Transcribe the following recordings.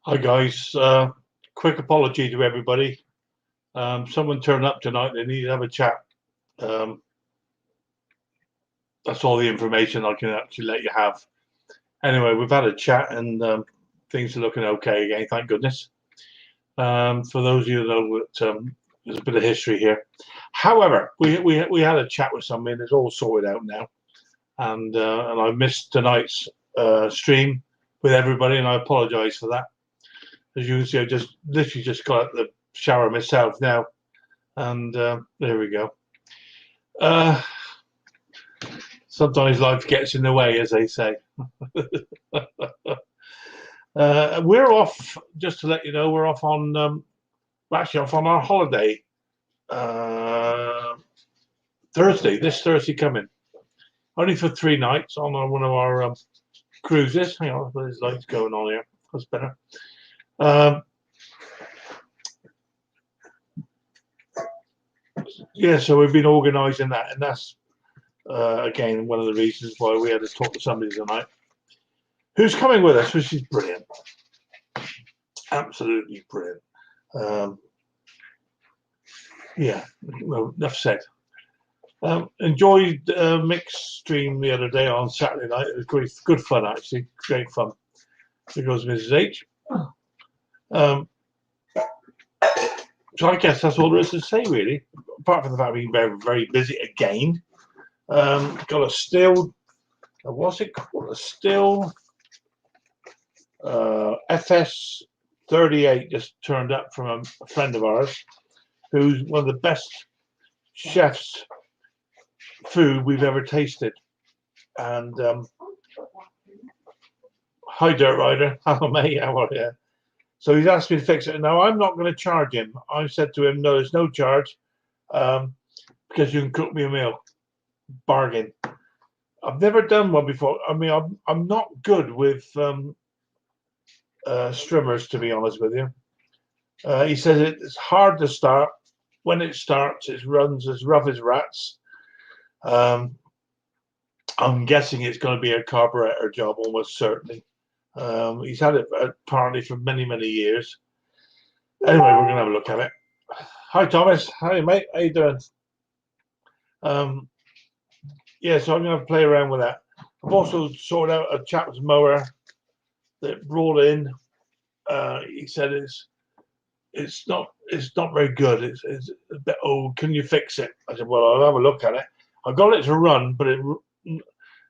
Hi guys, quick apology to everybody. Someone turned up tonight. They need to have a chat. Um, that's all the information I can actually let you have. Anyway, we've had a chat and things are looking okay again. Thank goodness. For those of you that know that there's a bit of history here. However, we had a chat with somebody and it's all sorted out now. And I missed tonight's stream with everybody, and I apologise for that. As you can see, I just literally just got out the shower myself now, and there we go. Uh, Sometimes life gets in the way, as they say. We're off, just to let you know, we're off on, we're actually off on our holiday Thursday, this Thursday coming. Only for 3 nights on one of our cruises. Hang on, there's lights going on here. That's better. Yeah, so we've been organising that, and that's again one of the reasons why we had to talk to somebody tonight who's coming with us, which is brilliant, absolutely brilliant. Yeah, well, enough said. Enjoyed Mick's stream the other day on Saturday night. It was great, good fun actually, great fun. There goes Mrs. H. So I guess that's all there is to say, really. Apart from the fact being very, very busy again. Got a still, what's it called? A still FS38 just turned up from a friend of ours who's one of the best chefs food we've ever tasted. And hi, Dirt Rider. Hello, mate. How are you? So he's asked me to fix it. Now, I'm not going to charge him. I said to him, no, there's no charge because you can cook me a meal. Bargain. I've never done one before. I mean, I'm not good with strimmers, to be honest with you. He says it's hard to start. When it starts, it runs as rough as rats. I'm guessing it's going to be a carburetor job, almost certainly. He's had it apparently for many, many years. Anyway, we're going to have a look at it. Hi, Thomas. Hi, mate. How you doing? Yeah, so I'm going to play around with that. I've also sorted out a chap's mower that brought in. He said it's not very good. It's a bit old. Can you fix it? I said, well, I'll have a look at it. I got it to run, but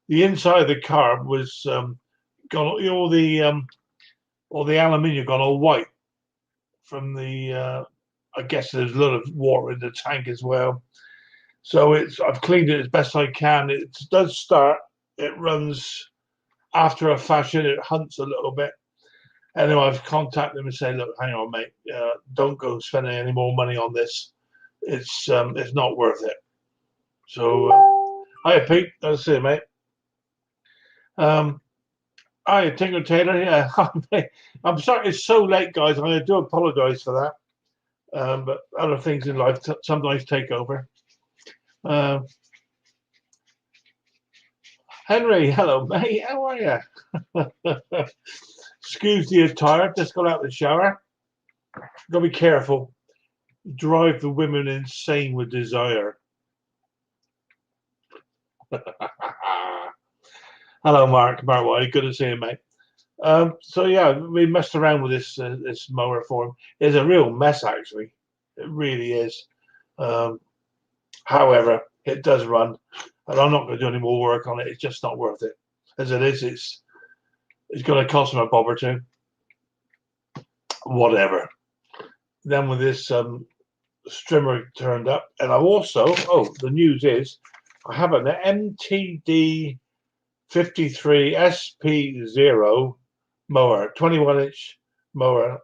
the inside of the carb was gone. All the aluminium gone all white from the. I guess there's a lot of water in the tank as well. So I've cleaned it as best I can. It does start. It runs after a fashion. It hunts a little bit. Anyway, I've contacted them and say, look, hang on, mate, don't go spending any more money on this. It's not worth it. So, hiya, Pete. That's it, mate. Hiya, Tinker Taylor. Yeah, I'm sorry it's so late, guys. I do apologise for that. But other things in life sometimes take over. Henry, hello, mate. How are you? Excuse the attire. Just got out of the shower. Gotta be careful. Drive the women insane with desire. Hello, Mark. Mark White. Good to see you, mate. So yeah, we messed around with this mower for him. It's a real mess, actually. It really is. However, it does run, and I'm not going to do any more work on it. It's just not worth it. As it is, it's going to cost him a bob or two. Whatever. Then with this strimmer turned up, and I've also the news is I have an MTD 53 SP0 mower, 21-inch mower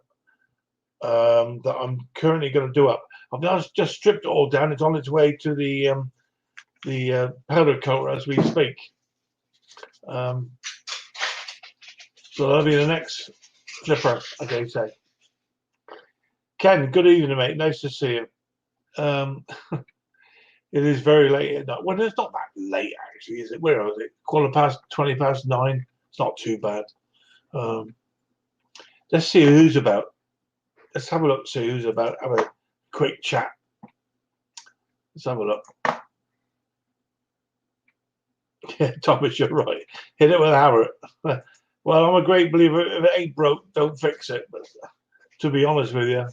that I'm currently going to do up. I've now just stripped it all down. It's on its way to the powder coat as we speak. So that'll be the next flipper, as they say. Ken, good evening, mate. Nice to see you. It is very late at night. Well, it's not that late, actually, is it? Where is it? 20 past 9. It's not too bad. Let's see who's about. Let's have a look. See who's about. Have a quick chat. Let's have a look. Yeah, Thomas, you're right. Hit it with a hammer. Well, I'm a great believer. If it ain't broke, don't fix it. But to be honest with you,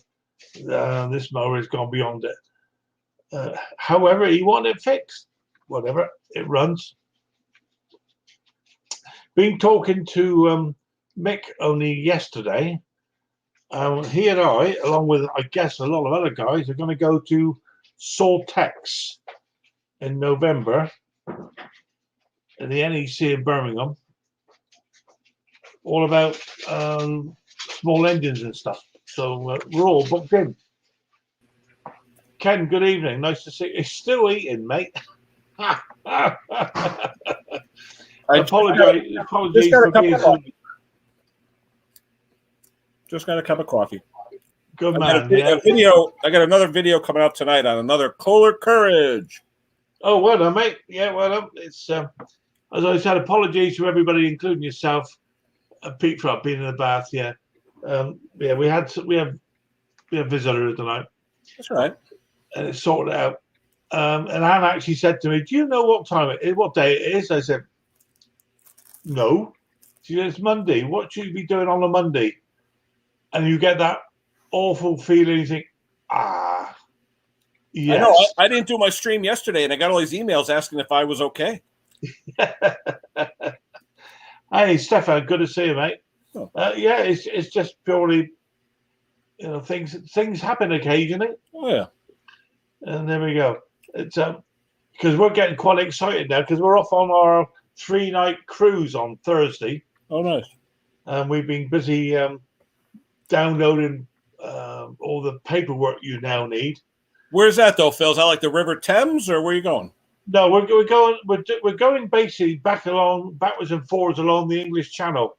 this mower has gone beyond it. However, he wanted it fixed. Whatever, it runs. Been talking to Mick only yesterday. He and I, along with I guess a lot of other guys, are going to go to Saltex in November in the NEC in Birmingham. All about small engines and stuff. So we're all booked in. Ken, good evening. Nice to see you. He's still eating, mate. Apologize for being so... Just got a cup of coffee. Good man. I got another video coming out tonight on another Kohler Courage. Oh, well done, mate. Yeah, well done. It's as I said, apologies to everybody, including yourself. Pete, for being in the bath. Yeah, yeah. We have visitors tonight. That's right. And it's sorted out. And Anne actually said to me, "Do you know what time it is? What day it is?" I said, "No." She said, "It's Monday. What should you be doing on a Monday?" And you get that awful feeling. You think, yes. I know. I didn't do my stream yesterday, and I got all these emails asking if I was okay. Hey, Stefan, good to see you, mate. Oh. Yeah, it's just purely, things happen occasionally. Oh yeah. And there we go. It's because we're getting quite excited now because we're off on our 3-night cruise on Thursday. Oh, nice. And we've been busy downloading all the paperwork you now need. Where's that though, Phil? Is that like the River Thames, or where are you going? No, we're going basically backwards and forwards along the English Channel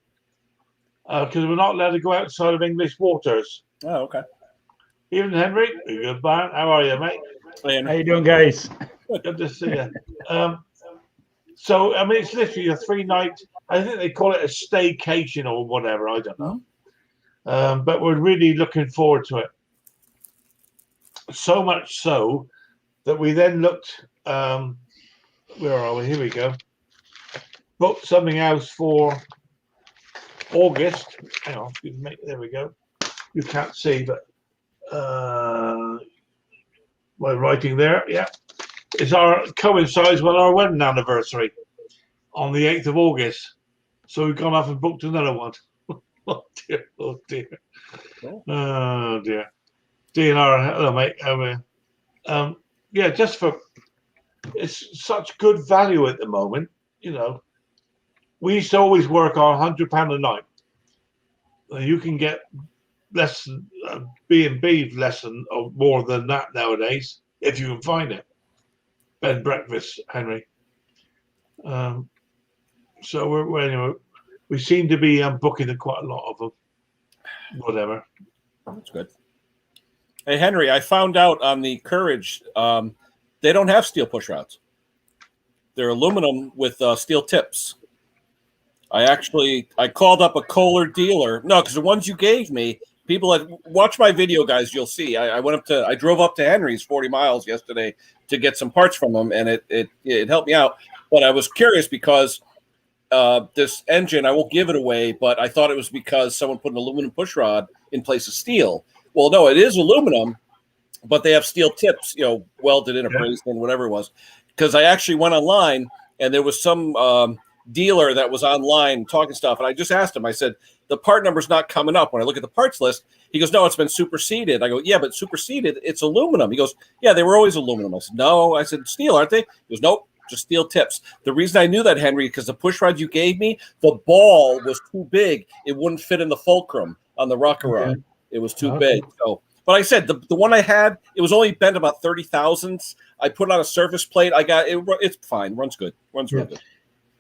because we're not allowed to go outside of English waters. Oh, okay. Even Henry, good man. How are you, mate? Hey, how you doing, guys? Good to see you. So I mean, it's literally a 3-night. I think they call it a staycation or whatever. I don't know. But we're really looking forward to it. So much so that we then looked. Where are we? Here we go. Booked something else for August. Hang on, there we go. You can't see, but my writing there, yeah. Coincides with our wedding anniversary on the 8th of August. So we've gone off and booked another one. Oh dear, oh dear. Oh dear. DNR, hello mate. How are you? Yeah, just for it's such good value at the moment, We used to always work on £100 a night. You can get less than B&B less than or more than that nowadays if you can find it. Bed and breakfast, Henry. So anyway, we seem to be booking quite a lot of them. Whatever. That's good. Hey Henry, I found out on the Courage, they don't have steel push rods. They're aluminum with steel tips. I called up a Kohler dealer. No, because the ones you gave me, people that watch my video, guys, you'll see. I drove up to Henry's 40 miles yesterday to get some parts from him, and it helped me out. But I was curious because this engine, I won't give it away, but I thought it was because someone put an aluminum push rod in place of steel. Well, no, it is aluminum, but they have steel tips, welded in or brazed in, whatever it was. Because I actually went online, and there was some dealer that was online talking stuff, and I just asked him. I said, the part number's not coming up when I look at the parts list. He goes, no, it's been superseded. I go, yeah, but superseded, it's aluminum. He goes, yeah, they were always aluminum. I said, no. I said, steel, aren't they? He goes, nope, just steel tips. The reason I knew that, Henry, because the push rod you gave me, the ball was too big. It wouldn't fit in the fulcrum on the rocker rod. It was too big. So, but I said the one I had, it was only bent about 30 thousandths. I put it on a surface plate. I got it. It's fine. Runs good. Runs real good.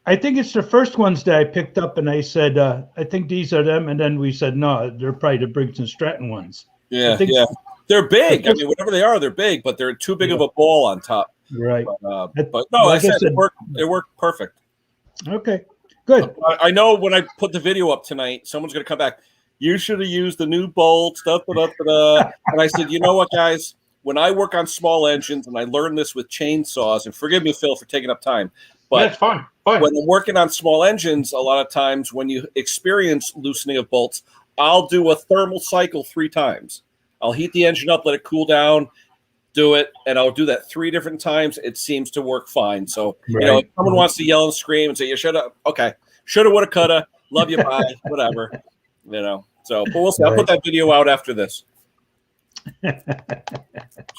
I think it's the first ones that I picked up, and I said, I think these are them. And then we said, no, they're probably the Briggs and Stratton ones. Yeah, yeah. They're big. I mean, whatever they are, they're big, but they're too big of a ball on top. Right. But no, like I said, it worked perfect. Okay, good. I know when I put the video up tonight, someone's going to come back. You should have used the new bolts. Da, da, da, da, da. And I said, you know what, guys? When I work on small engines, and I learned this with chainsaws, and forgive me, Phil, for taking up time, but That's fine. when I'm working on small engines, a lot of times when you experience loosening of bolts, I'll do a thermal cycle 3 times. I'll heat the engine up, let it cool down, do it, and I'll do that 3 different times. It seems to work fine. So, you know, if someone wants to yell and scream and say, you should have, okay, shoulda, woulda, coulda, love you, bye, whatever, you know. So, but we'll see. I'll put that video out after this.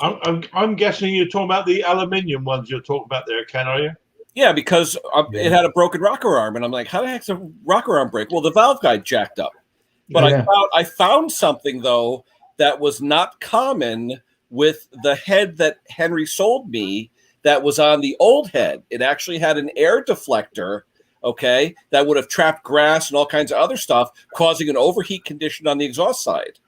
I'm guessing you're talking about the aluminium ones you're talking about there, Ken, are you? Yeah, because it had a broken rocker arm, and I'm like, how the heck's a rocker arm break? Well, the valve guide jacked up. But I found something, though, that was not common with the head that Henry sold me that was on the old head. It actually had an air deflector, okay, that would have trapped grass and all kinds of other stuff, causing an overheat condition on the exhaust side.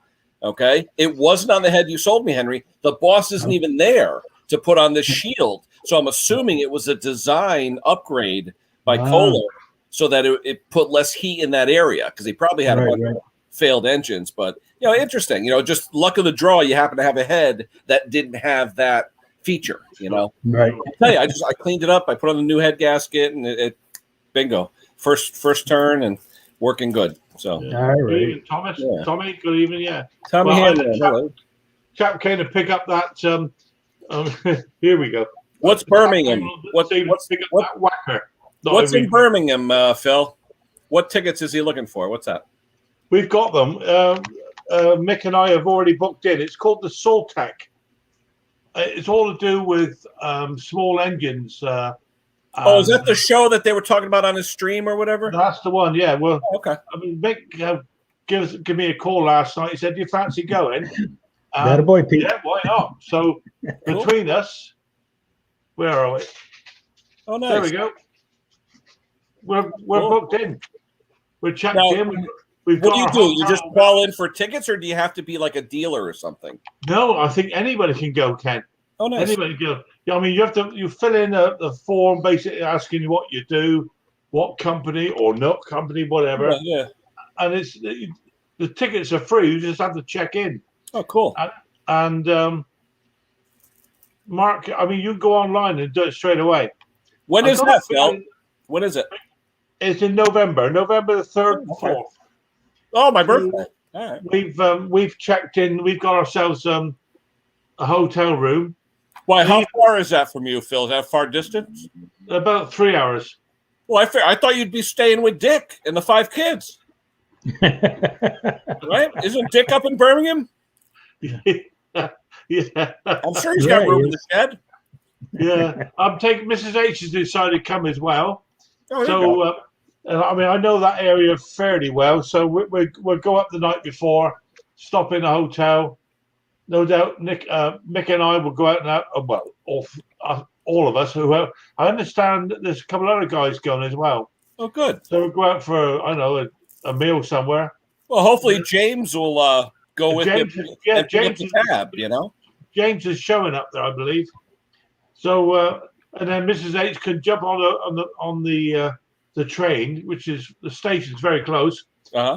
Okay, it wasn't on the head you sold me, Henry. The boss isn't even there to put on this shield, so I'm assuming it was a design upgrade by Kohler so that it put less heat in that area, because he probably had a bunch of failed engines. But you know, interesting. You know, just luck of the draw. You happen to have a head that didn't have that feature. You know, right? I'll tell you, I cleaned it up. I put on the new head gasket, and it bingo, first turn and working good. So, all right, Thomas, Tommy, good evening, Tommy Hanlon, chap came to pick up that. Here we go. What's Birmingham? What's that whacker? What's in Birmingham, Phil? What tickets is he looking for? What's that? We've got them. Mick and I have already booked in. It's called the Soltec. It's all to do with small engines. Is that the show that they were talking about on his stream or whatever? That's the one, yeah. Well, okay. I mean, Mick give me a call last night. He said, "Do you fancy going?" That a boy, Pete. Yeah, why not? So between us, where are we? Oh, nice. There we go. We're booked in. We're checked in. We've what got do? You just call in for tickets, or do you have to be like a dealer or something? No, I think anybody can go, Ken. Oh, nice. Anybody can go. Yeah, I mean, you fill in the form basically asking you what you do, what company or not company, whatever. Yeah. And it's the tickets are free. You just have to check in. Oh, cool. And Mark, I mean, you go online and do it straight away. When is that, Phil? When is it? It's in November the 3rd and 4th. Oh, my birthday. All right. We've checked in. We've got ourselves a hotel room. Why? How far is that from you, Phil? Is that far distance? About 3 hours. Well, I thought you'd be staying with Dick and the 5 kids. Right? Isn't Dick up in Birmingham? Yeah. I'm sure he's got room in the shed. Yeah. I'm taking Mrs. H has decided to come as well. Oh, so I mean, I know that area fairly well. So we'll go up the night before, stop in a hotel. No doubt, Mick and I will go out and all of us. I understand there's a couple other guys going as well. Oh, good. So we'll go out for a meal somewhere. Well, hopefully James will go with him. Yeah, James is tab. You know, James is showing up there, I believe. So and then Mrs. H can jump on the train, which is the station's very close,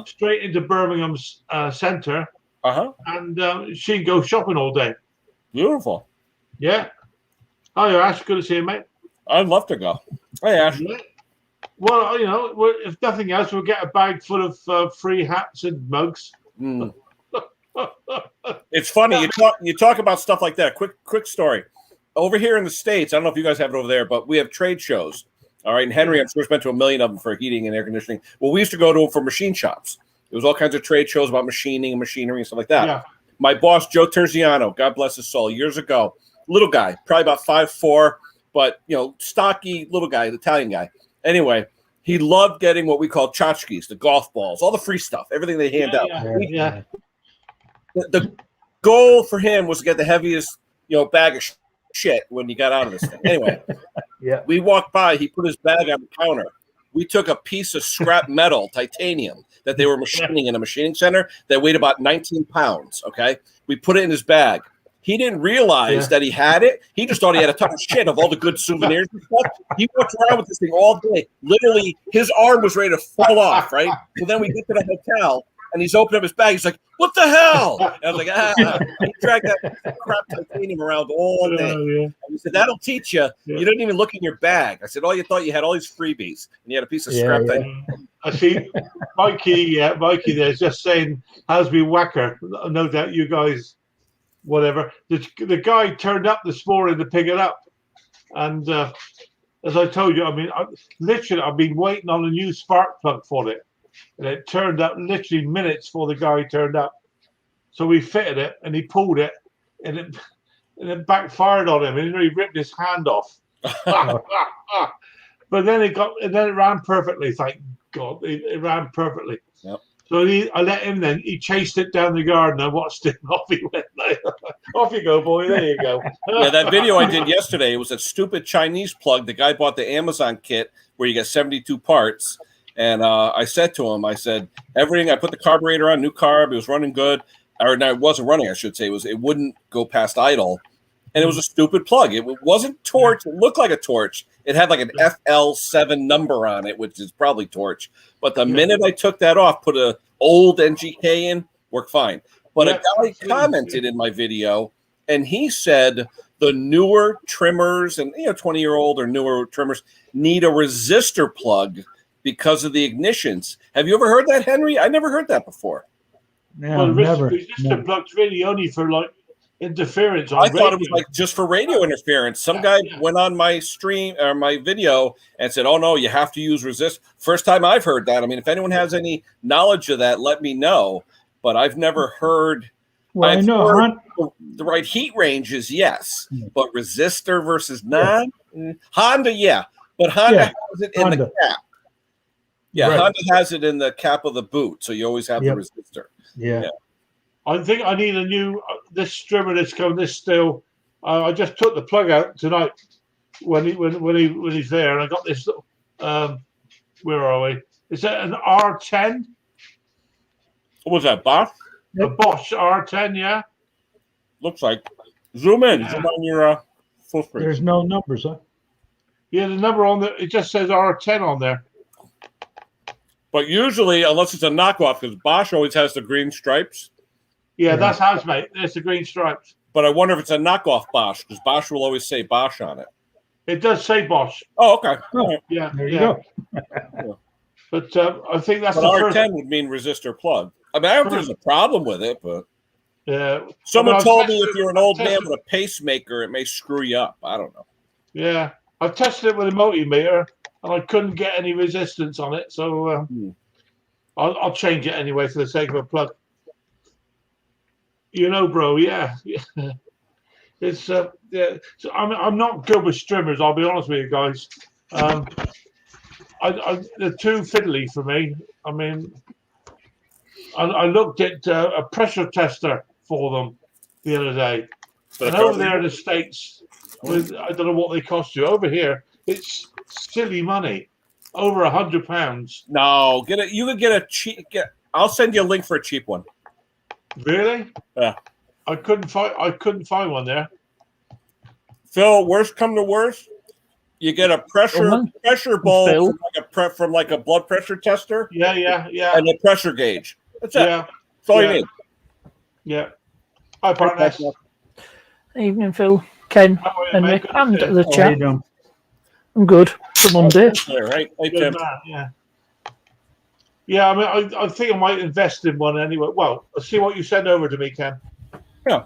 straight into Birmingham's centre. And she can go shopping all day. Beautiful. Yeah. Oh, yeah, Ash, good to see you, mate. I'd love to go. Hey, Ash. Yeah. Well, if nothing else, we'll get a bag full of free hats and mugs. Mm. It's funny you talk about stuff like that. Quick story. Over here in the States, I don't know if you guys have it over there, but we have trade shows. All right, and Henry, I'm sure, been to a million of them for heating and air conditioning. Well, we used to go to them for machine shops. There was all kinds of trade shows about machining and machinery and stuff like that. Yeah. My boss, Joe Terziano, God bless his soul, years ago, little guy, probably about 5'4", but stocky little guy, Italian guy. Anyway, he loved getting what we call tchotchkes, the golf balls, all the free stuff, everything they hand out. Yeah. The goal for him was to get the heaviest, bag of shit when you got out of this thing. Anyway, we walked by. He put his bag on the counter. We took a piece of scrap metal, titanium, that they were machining in a machining center that weighed about 19 pounds. Okay, we put it in his bag. He didn't realize that he had it. He just thought he had a ton of shit of all the good souvenirs and stuff. He walked around with this thing all day. Literally, his arm was ready to fall off, right? So then we get to the hotel. and he's opened up his bag. He's like, "What the hell?" And I was like, He dragged that crap titanium around all day. And he said, "That'll teach you. You didn't even look in your bag." I said, "Oh, you thought you had all these freebies, and you had a piece of scrap titanium." I see Mikey there's just saying, Hasby Whacker. No doubt you guys, whatever. The guy turned up this morning to pick it up. And as I told you, I mean, I've been waiting on a new spark plug for it. And it turned up literally minutes before the guy turned up. So we fitted it and he pulled it and it backfired on him. And he ripped his hand off. But then it ran perfectly, thank God. It ran perfectly. Yep. So I let him then. He chased it down the garden. I watched it. Off he went. Off you go, boy. There you go. Yeah, that video I did yesterday, it was a stupid Chinese plug. The guy bought the Amazon kit where you get 72 parts. And I said to him, I said, everything, I put the carburetor on, new carb. It was running good. Or no, it wasn't running, I should say. It wouldn't go past idle. And it was a stupid plug. It wasn't torch. It looked like a torch. It had like an FL7 number on it, which is probably torch. But the minute I took that off, put an old NGK in, worked fine. But a guy commented in my video, and he said the newer trimmers and 20-year-old or newer trimmers need a resistor plug because of the ignitions. Have you ever heard that, Henry? I never heard that before. No, never. Resistor plugs really only for like interference. I thought it was like just for radio interference. Some guy went on my stream or my video and said, "Oh no, you have to use resist." First time I've heard that. I mean, if anyone has any knowledge of that, let me know. But I've never heard. Well, I know the right heat ranges, yes, but resistor versus non Honda, yeah, but Honda has it in the cap. Yeah, right. Honda has it in the cap of the boot, so you always have the resistor. Yeah. I think I need a new this trimmer that's coming. This still, I just took the plug out tonight when he's there, and I got this. Where are we? Is that an R10? What was that, Bosch? A Bosch R10, yeah. Looks like. Zoom in. Zoom on your full screen. There's no numbers, huh? Yeah, the number on there. It just says R10 on there. But usually, unless it's a knockoff, because Bosch always has the green stripes. Yeah, that's house, mate. There's the green stripes. But I wonder if it's a knockoff Bosch, because Bosch will always say Bosch on it. It does say Bosch. Oh, okay. Yeah, there you go. But I think that's the R10 first would mean resistor plug. I mean, I don't think there's a problem with it, but someone told me if you're an old man with a pacemaker, it may screw you up. I don't know. Yeah, I've tested it with a multimeter, and I couldn't get any resistance on it, so I'll change it anyway for the sake of a plug. Bro, yeah. It's So I'm not good with strimmers. I'll be honest with you guys. They're too fiddly for me. I mean, I looked at a pressure tester for them the other day, and over there in the States, I don't know what they cost you. Over here, it's silly money, over £100. No, get it. You could get a cheap. I'll send you a link for a cheap one. Really? Yeah. I couldn't find one there. Phil, worst come to worst, you get a pressure bowl from like a blood pressure tester. Yeah. And a pressure gauge. That's it. Yeah. That's all you need. Yeah. Hi, partner. Evening, Phil, Ken, Henry, and the chat. I'm good for Monday. Right. Hey, Tim. Yeah, I mean, I think I might invest in one anyway. Well, I'll see what you send over to me, Ken. Yeah.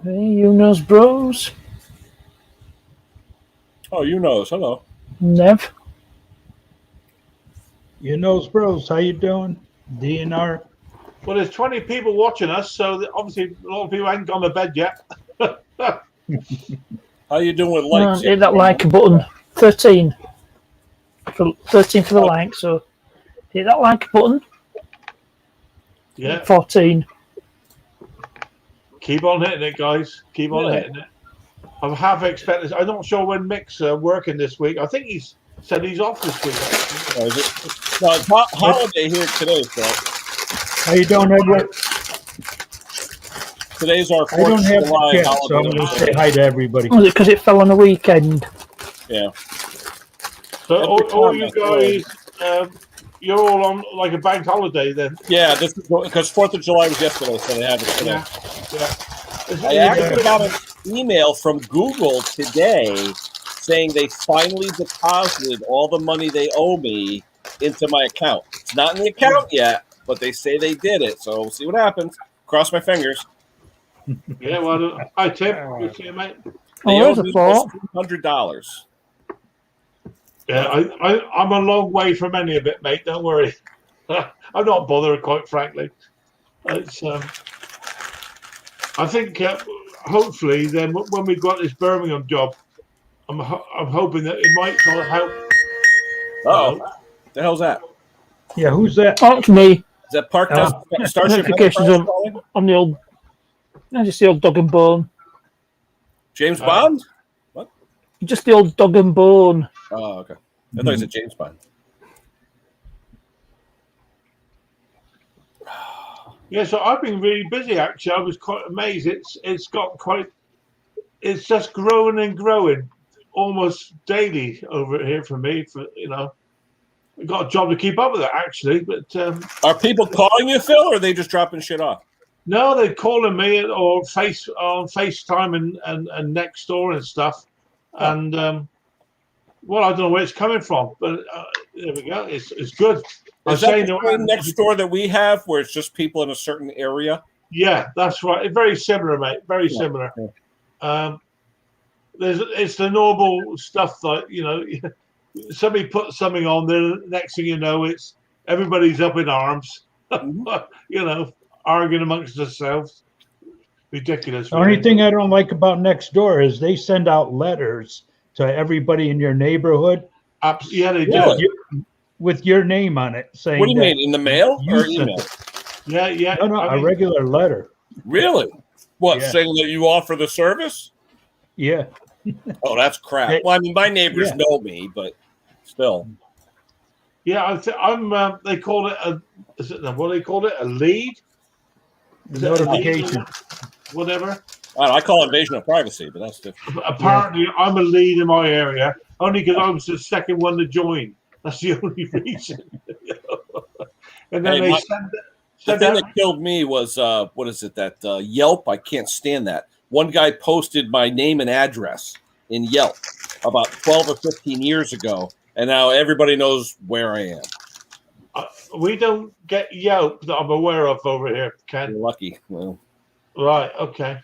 Hey, you knows bros. Oh, you knows. Hello. Nev. You knows bros. How you doing? DNR. Well, there's 20 people watching us, so obviously a lot of people haven't gone to bed yet. How you doing with likes? Hit that like button. 13. 13 for the like, so hit that like button. Yeah. 14. Keep on hitting it, guys. Keep on hitting it. I have expected. I'm not sure when Mick's working this week. I think he's said he's off this week. Oh, is it? No, it's holiday here today, so. How you doing, Edward? Today's our 4th I don't have July the chat, so I'm going to say hi to everybody. Was it because it fell on a weekend? Yeah. So all you guys, you're all on like a bank holiday then. Yeah, this is because 4th of July was yesterday, so they have it today. I actually got an email from Google today saying they finally deposited all the money they owe me into my account. It's not in the account yet, but they say they did it. So we'll see what happens. Cross my fingers. Yeah, well, hi Tim. Good to see you, mate. They there's owe a me thought. $100. Yeah, I'm a long way from any of it, mate. Don't worry. I'm not bothered, quite frankly. It's I think hopefully then when we got this Birmingham job, I'm hoping that it might sort of help. Oh, the hell's that? Yeah, who's that? That's me. Is that Park Starship Notifications Enterprise calling? on the old. Just the old dog and bone. James Bond? Just the old dog and bone. Oh, okay. I thought you said James Bond. Yeah, so I've been really busy actually. I was quite amazed. It's got quite. It's just growing and growing, almost daily over here for me. I've got a job to keep up with it actually. But Are people calling you, Phil, or are they just dropping shit off? no, they're calling me or on FaceTime and next door and stuff. And well, I don't know where it's coming from, but there we go. It's good. Is that the same next door that we have, where it's just people in a certain area? Yeah, that's right. It's very similar, mate. Very similar. Yeah. It's the normal stuff like somebody puts something on there. Next thing you know, it's everybody's up in arms. Arguing amongst themselves. Ridiculous. The only thing I don't like about Nextdoor is they send out letters to everybody in your neighborhood. Yeah, they do. With your name on it, saying. What do you mean, in the mail or email? Yeah. No, a regular letter. Really? What, Yeah. saying that you offer the service? Yeah. Oh, that's crap. Well, I mean, my neighbors know me, but still. Yeah, they call it what do they call it? A lead? Notification. Whatever. I call it invasion of privacy, but that's different. Apparently, I'm a lead in my area only because I was the second one to join. That's the only reason. And then they the thing that killed me was what is it? That Yelp. I can't stand that. One guy posted my name and address in Yelp about 12 or 15 years ago, and now everybody knows where I am. We don't get Yelp that I'm aware of over here, Ken. You're lucky. Well, right. Okay.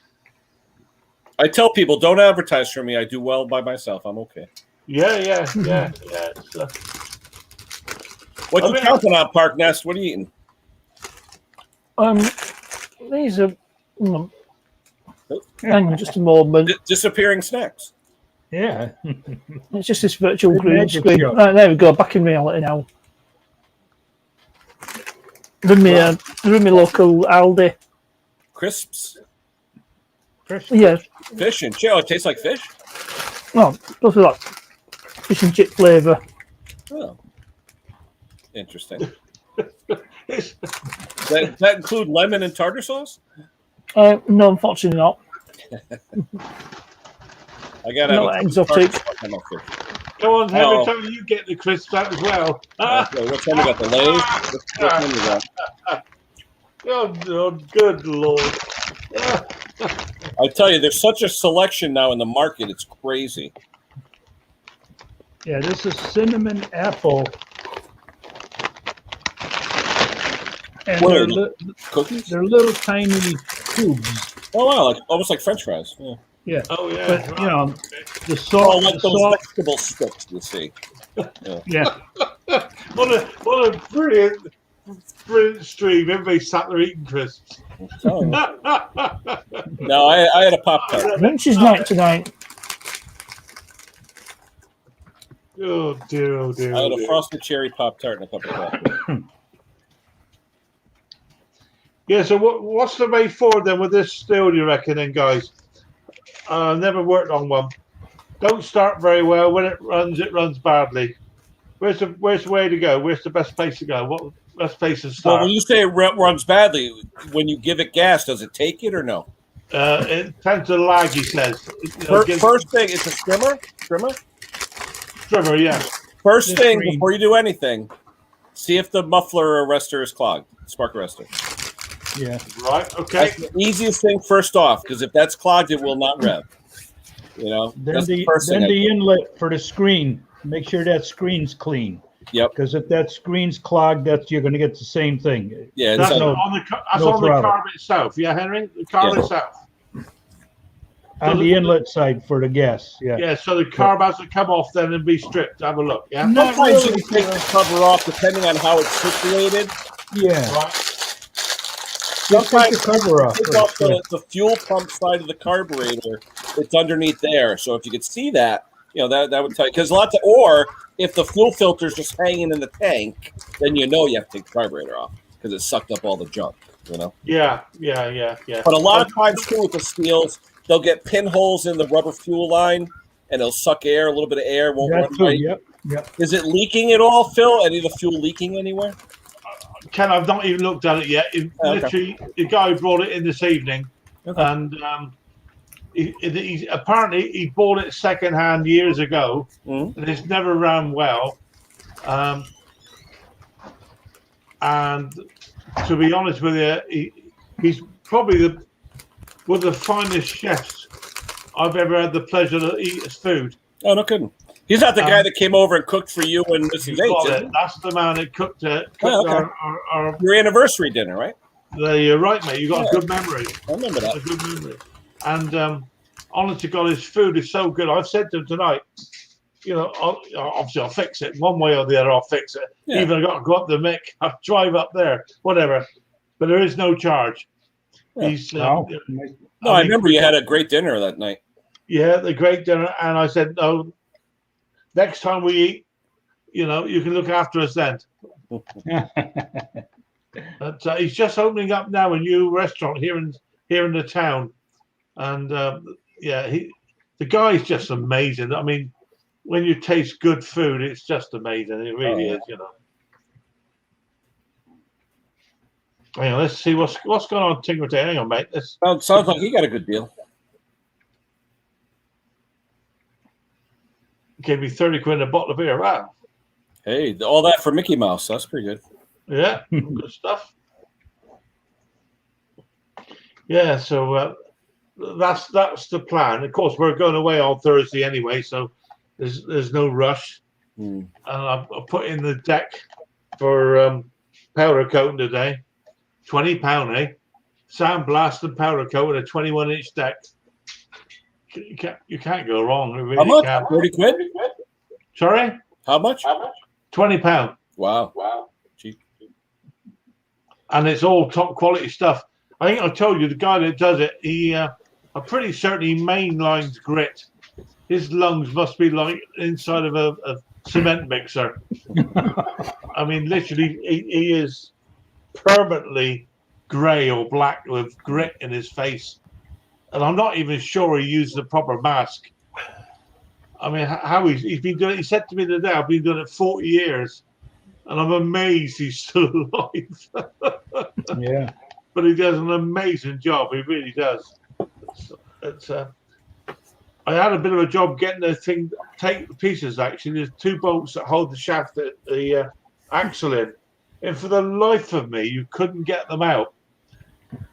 I tell people, don't advertise for me. I do well by myself. I'm okay. Yeah. What you counting on, Park Nest? What are you eating? These are. Hang on just a moment. Disappearing snacks. Yeah. It's just this virtual Good green magic screen. show. Right, there we go. Back in reality now. They're in my local Aldi. Crisps. Yeah. Fish and chill. It tastes like fish. Well, those are like fish and chip flavour. Oh. Interesting. that include lemon and tartar sauce? No, unfortunately not. I got No exotic. Go on, Henry, tell me you get the crisps out as well. Okay, what time we got? The Lay's? What time we got? Oh, good Lord. I tell you, there's such a selection now in the market. It's crazy. Yeah, this is cinnamon apple. And What are they? Cookies? They're little tiny tubes. Oh, wow. Almost like French fries. Yeah. Yeah. Oh, yeah. But, the Oh, salt. like the those salt vegetable sticks, you see. yeah. What a brilliant stream. Everybody sat there eating crisps. Oh. No, I had a Pop-Tart. Lunch is night tonight. Oh, dear. I had a frosted cherry Pop-Tart and a cup of coffee. Yeah, so what's the way forward then with this still, do you reckon, then, guys? Never worked on one. Don't start very well. When it runs badly. Where's the way to go? Where's the best place to go? What best place to start? Well, when you say it runs badly, when you give it gas, does it take it or no? It tends to lag, he says. First thing, it's a strimmer? Trimmer, yeah. First thing, before you do anything, See if the muffler arrestor is clogged. Spark arrestor. Yeah. Right. Okay. That's the easiest thing first off, because if that's clogged, it will not rev. You know, Then that's the first thing. inlet for the screen. Make sure that screen's clean. Yep. Because if that screen's clogged, you're going to get the same thing. Yeah, That's it's no- on the no on the throttle. carb itself. Yeah, Henry. The carb Yeah. itself. On the inlet side for the gas. Yeah. Yeah. So the carb has to come off then and be stripped. Have a look. Yeah. Not sometimes really. you can take the cover off depending on how it's situated. Yeah. Right. Just take the cover off. Take off the fuel pump side of the carburetor. It's underneath there, so if you could see that, you know that would tell you. Because or if the fuel filter's just hanging in the tank, then you know you have to take the carburetor off because it sucked up all the junk. You know. Yeah. But a lot of times too with the steels, they'll get pinholes in the rubber fuel line, and it'll suck air. A little bit of air won't That run too. right. Yep. Is it leaking at all, Phil? Any of the fuel leaking anywhere? Ken, I've not even looked at it yet. Okay. Literally, the guy brought it in this evening, Okay. and he apparently he bought it secondhand years ago, Mhm. and it's never ran well. And to be honest with you, he's probably one of the finest chefs I've ever had the pleasure to eat his food. Oh, no kidding. He's not the guy that came over and cooked for you and Mrs. H, Got is it. he? That's the man that cooked Oh, okay. our Your anniversary dinner, right? You're right, mate. You got a good memory. I remember that. A good memory. And honest to God, his food is so good. I've said to him tonight, you know, obviously I'll fix it one way or the other. I'll fix it. Yeah. Even I got to go up the Mick, I'll drive up there, whatever. But there is no charge. Yeah. He's Wow. No, I remember you had a great dinner that night. Yeah, the great dinner. And I said, no, next time we eat, you know, you can look after us then. But he's just opening up now a new restaurant here in the town, and the guy's just amazing. I mean, when you taste good food, it's just amazing. It really is, you know. Hang on, let's see what's going on, Tinker Day. Hang on, mate. Sounds like he got a good deal. Gave me 30 quid a bottle of beer. Wow. Hey, all that for Mickey Mouse. That's pretty good. Yeah, good stuff. Yeah, so that's the plan. Of course, we're going away on Thursday anyway, so there's no rush. Mm. And I put in the deck for powder coating today. £20, eh? Sandblast and powder coat with a 21-inch deck. You can't go wrong. You really How much? can't. 40 quid? Sorry? How much? £20. Wow. Cheap. And it's all top quality stuff. I think I told you the guy that does it. I'm pretty certain he mainlines grit. His lungs must be like inside of a cement mixer. I mean, literally, he is permanently grey or black with grit in his face, and I'm not even sure he used the proper mask. I mean, how he's been doing it. He said to me today, "I've been doing it 40 years." And I'm amazed he's still alive. Yeah. But he does an amazing job. He really does. I had a bit of a job getting the thing, take the pieces actually. There's two bolts that hold the shaft, the axle in. And for the life of me, you couldn't get them out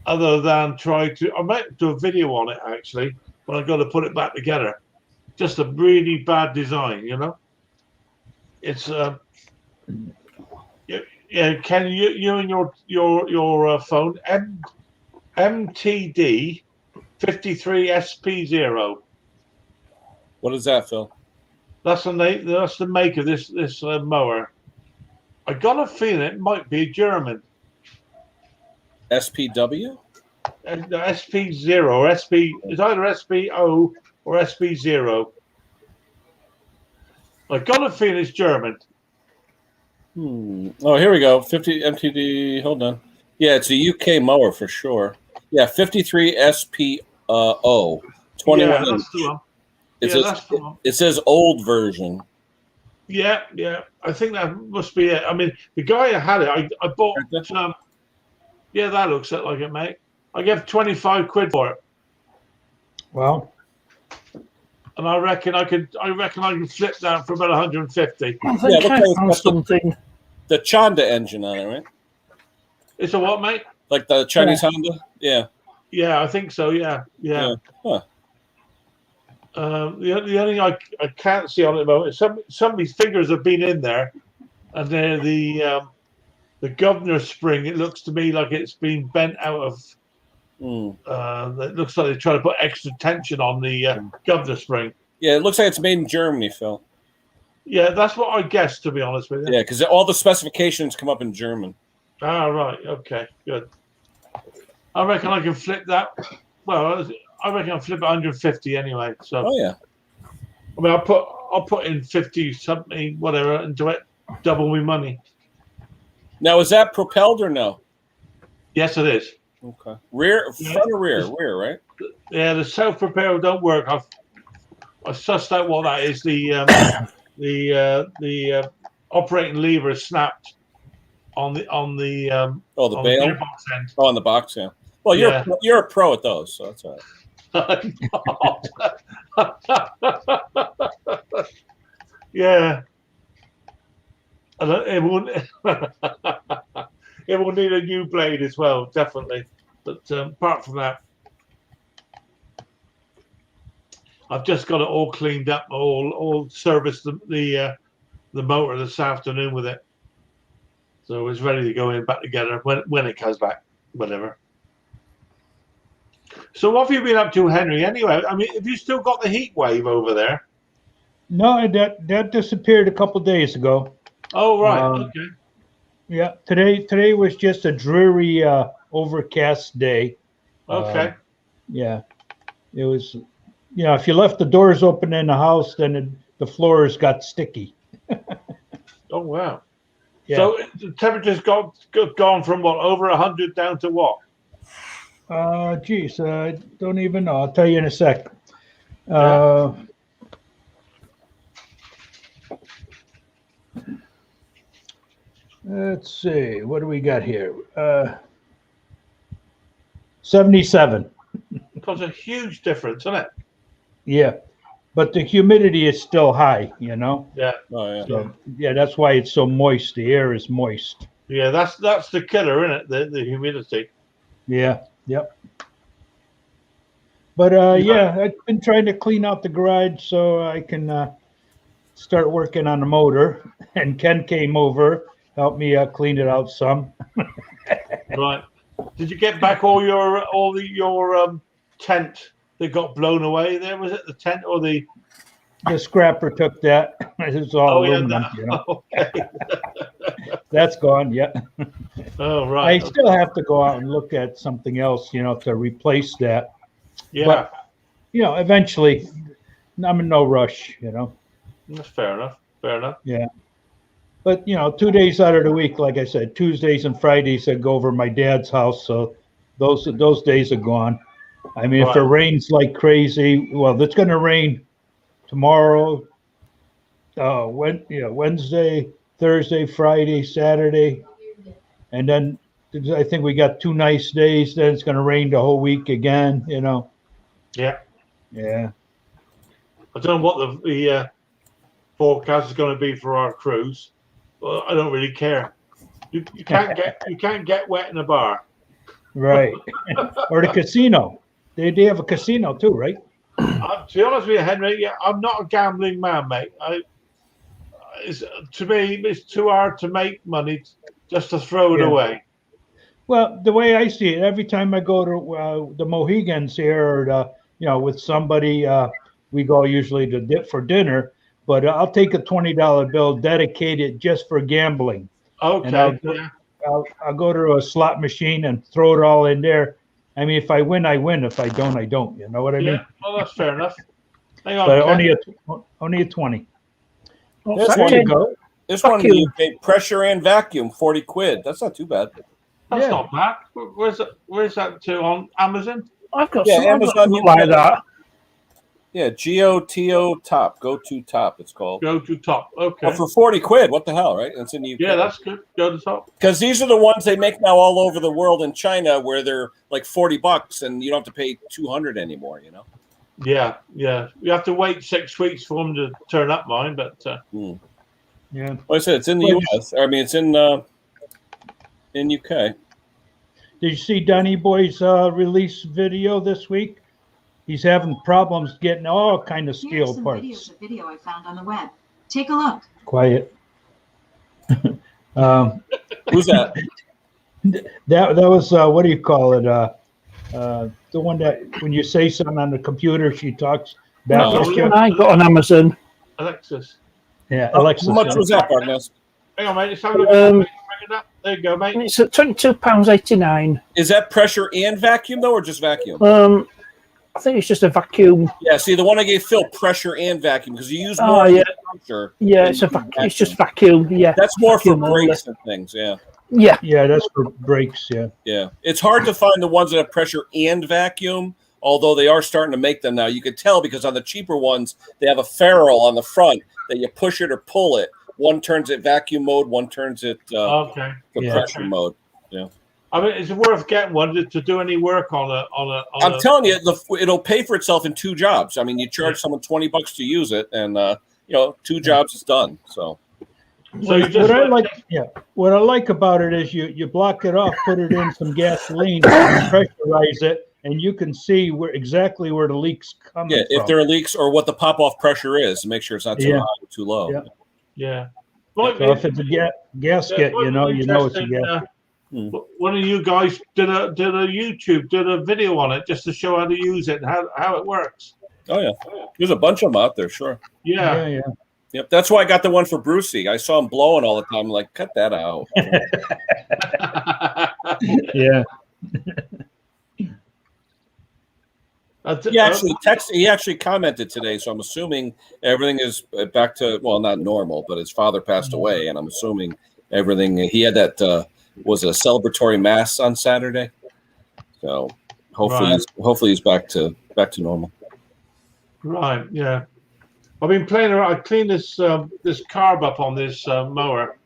other than try to. I might do a video on it actually, but I've got to put it back together. Just a really bad design, you know? It's. Yeah, Ken, you and your phone MTD 53SP0. What is that, Phil? That's the make of this mower. I got a feeling it might be German. SPW? SP0 or SP. It's either SPO or SP0. I got a feeling it's German. Oh, here we go. 50 MTD. Hold on. Yeah, it's a UK mower for sure. Yeah, 53 SPO. 21 Yeah, inch. that's the one. It, Yeah, says, that's the one. it says old version. Yeah. I think that must be it. I mean, the guy who had it, I bought. Yeah, that looks like it, mate. I gave 25 quid for it, Well, and I reckon I can flip that for about 150. I think Yeah, I what found something the Chanda engine on it, right? It's a what, mate? Like the Chinese Honda? Yeah. Yeah, I think so. Yeah. Yeah. Huh. The only thing I can't see on it at the moment is some of these figures have been in there, and they're the governor spring. It looks to me like it's been bent out of. It looks like they're trying to put extra tension on the governor spring. Yeah, it looks like it's made in Germany, Phil. Yeah, that's what I guessed, to be honest with you. Yeah, because all the specifications come up in German. Ah, right. Okay, good. I reckon I can flip that. Well, I reckon I'll flip it 150 anyway. So. Oh yeah. I mean, I'll put in 50 something, whatever, into it, double my money. Now, is that propelled or no? Yes, it is. Okay. Rear, front or rear? Rear, right? Yeah, the self-propel don't work. I sussed out what that is. The operating lever is snapped on the bail. the gearbox end. Oh, on the box, yeah. Well, you're a pro at those, so that's all right. Yeah. It will it will need a new blade as well, definitely. But apart from that, I've just got it all cleaned up, all serviced the motor this afternoon with it, so it's ready to go in back together when it comes back, whatever. So what have you been up to, Henry? Anyway, I mean, have you still got the heat wave over there? No, that disappeared a couple days ago. Oh, right. Okay. Yeah, today was just a dreary, overcast day. Okay. Yeah, it was. If you left the doors open in the house, then the floors got sticky. Oh wow. Yeah. So the temperature's gone from what, over 100 down to what? Geez, I don't even know. I'll tell you in a sec. Let's see. What do we got here? 77. That's a huge difference, isn't it? Yeah, but the humidity is still high. Yeah. Oh yeah. So, yeah, that's why it's so moist. The air is moist. Yeah, that's the killer, isn't it? The humidity. Yeah. Yep. But yeah, I've been trying to clean out the garage so I can start working on the motor. And Ken came over, helped me clean it out some. Right. Did you get back all your tent that got blown away there? Was it the tent or the scrapper took that? It's all aluminum, Okay. That's gone. Yeah. Oh right. I still have to go out and look at something else, to replace that. Yeah. But, eventually, I'm in no rush. That's fair enough. Fair enough. Yeah. But 2 days out of the week, like I said, Tuesdays and Fridays, I go over to my dad's house. So those days are gone. I mean, if it rains like crazy, well, it's going to rain tomorrow, Wednesday, Thursday, Friday, Saturday, and then I think we got 2 nice days. Then it's going to rain the whole week again. Yeah. Yeah. I don't know what the forecast is going to be for our cruise. Well, I don't really care. You can't get wet in a bar. Right. Or the casino. They have a casino too, right? To be honest with you, Henry, I'm not a gambling man, mate. To me, it's too hard to make money just to throw it away. Well, the way I see it, every time I go to the Mohegans here, or with somebody, we go usually for dinner. But I'll take a $20 bill, dedicate it just for gambling. Okay. And I'll go to a slot machine and throw it all in there. I mean, if I win, I win. If I don't, I don't. You know what I mean? Yeah. Well, that's fair enough. Hang on, but only a 20. There you go. This one you pay pressure and vacuum, 40 quid. That's not too bad. That's not bad. Where's that to on Amazon? I've got Amazon like that. Yeah, GOTO Top, Go To Top, it's called. Go To Top. Okay. Well, for 40 quid, what the hell, right? That's in the UK. Yeah, that's good. Go To Top. Because these are the ones they make now all over the world in China, where they're like $40 and you don't have to pay 200 anymore. Yeah. You have to wait 6 weeks for them to turn up, mine, but Yeah. Like I said, it's in the Well, U.S. I mean, it's in UK. Did you see Donny Boy's release video this week? He's having problems getting all kind of Here are steel some parts. videos of video I found on the web. Take a look. Quiet. Who's that? That was what do you call it? The one that when you say something on the computer, she talks back No. at That's you. one I got on Amazon. Alexis. Yeah, Alexa. How much was that, Barnes? Hang on, mate. It's having a bring it up. There you go, mate. It's at £22.89. Is that pressure and vacuum though, or just vacuum? I think it's just a vacuum. Yeah. See, the one I gave Phil, pressure and vacuum, because you use Oh, more yeah. pressure. Yeah, than it's just vacuum. Yeah, That's more for vacuum only. brakes and things. Yeah. Yeah, Yeah, that's for brakes. Yeah. Yeah. It's hard to find the ones that have pressure and vacuum, although they are starting to make them now. You could tell because on the cheaper ones, they have a ferrule on the front that you push it or pull it. One turns it vacuum mode, one turns it Okay. for Yeah. pressure mode. Yeah. I mean, is it worth getting one to do any work on a? I'm telling you, it'll pay for itself in 2 jobs. I mean, you charge someone $20 to use it, and 2 jobs is done. So So you just What I like about it is you block it off, put it in some gasoline, pressurize it, and you can see exactly where the leaks come yeah, from. if there are leaks or what the pop off pressure is, make sure it's not too Yeah. high or too low. Yeah. yeah. So if it's a gasket, you know it's a gasket. One of you guys did a video on it just to show how to use it and how it works. Oh yeah, there's a bunch of them out there. Sure. Yeah. Yeah. Yep, that's why I got the one for Brucey. I saw him blowing all the time. I'm like, cut that out. Yeah. He actually commented today, so I'm assuming everything is back to not normal, but his father passed away, and I'm assuming everything. He had that was a celebratory mass on Saturday, so hopefully he's back to normal. Right. Yeah. I've been playing around. I cleaned this carb up on this mower.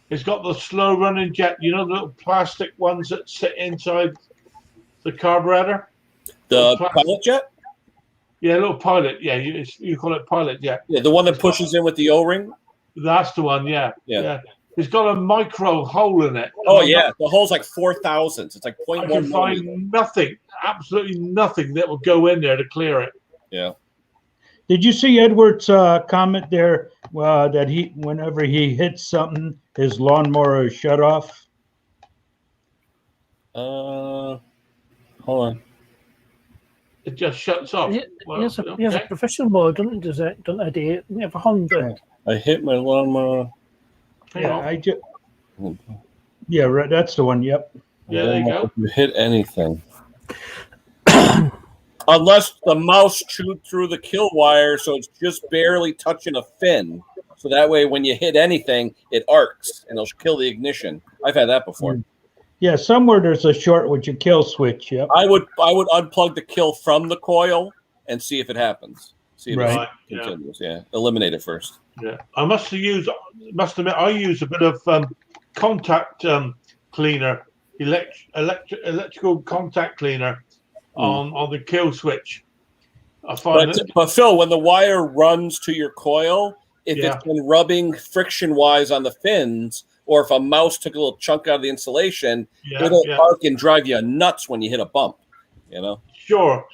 It's got the slow running jet. You know the little plastic ones that sit inside the carburetor. The pilot jet? Yeah, a little pilot. Yeah, you call it pilot jet. Yeah, the one that pushes in with the O-ring. That's the one. Yeah. It's got a micro hole in it. Oh yeah, the hole's like 4 thousandths. It's like I 0.1 can find nothing, absolutely nothing that will go in there to clear it. Yeah. Did you see Edward's comment there that whenever he hits something, his lawnmower is shut off? Hold on. It just shuts off. He has a professional mode, doesn't it? We have 100. I hit my lawnmower. Yeah, right. That's the one. Yep. Yeah, there you go. If you hit anything. Unless the mouse chewed through the kill wire, so it's just barely touching a fin. So that way, when you hit anything, it arcs and it'll kill the ignition. I've had that before. Yeah, somewhere there's a short with your kill switch. Yep. I would unplug the kill from the coil and see if it happens. See if it continues. Yeah, eliminate it first. Yeah, I must admit, I use a bit of contact cleaner, electrical contact cleaner on the kill switch. I find but Phil, when the wire runs to your coil, if it's been rubbing friction-wise on the fins, or if a mouse took a little chunk out of the insulation, it'll arc and drive you nuts when you hit a bump. You know. Sure.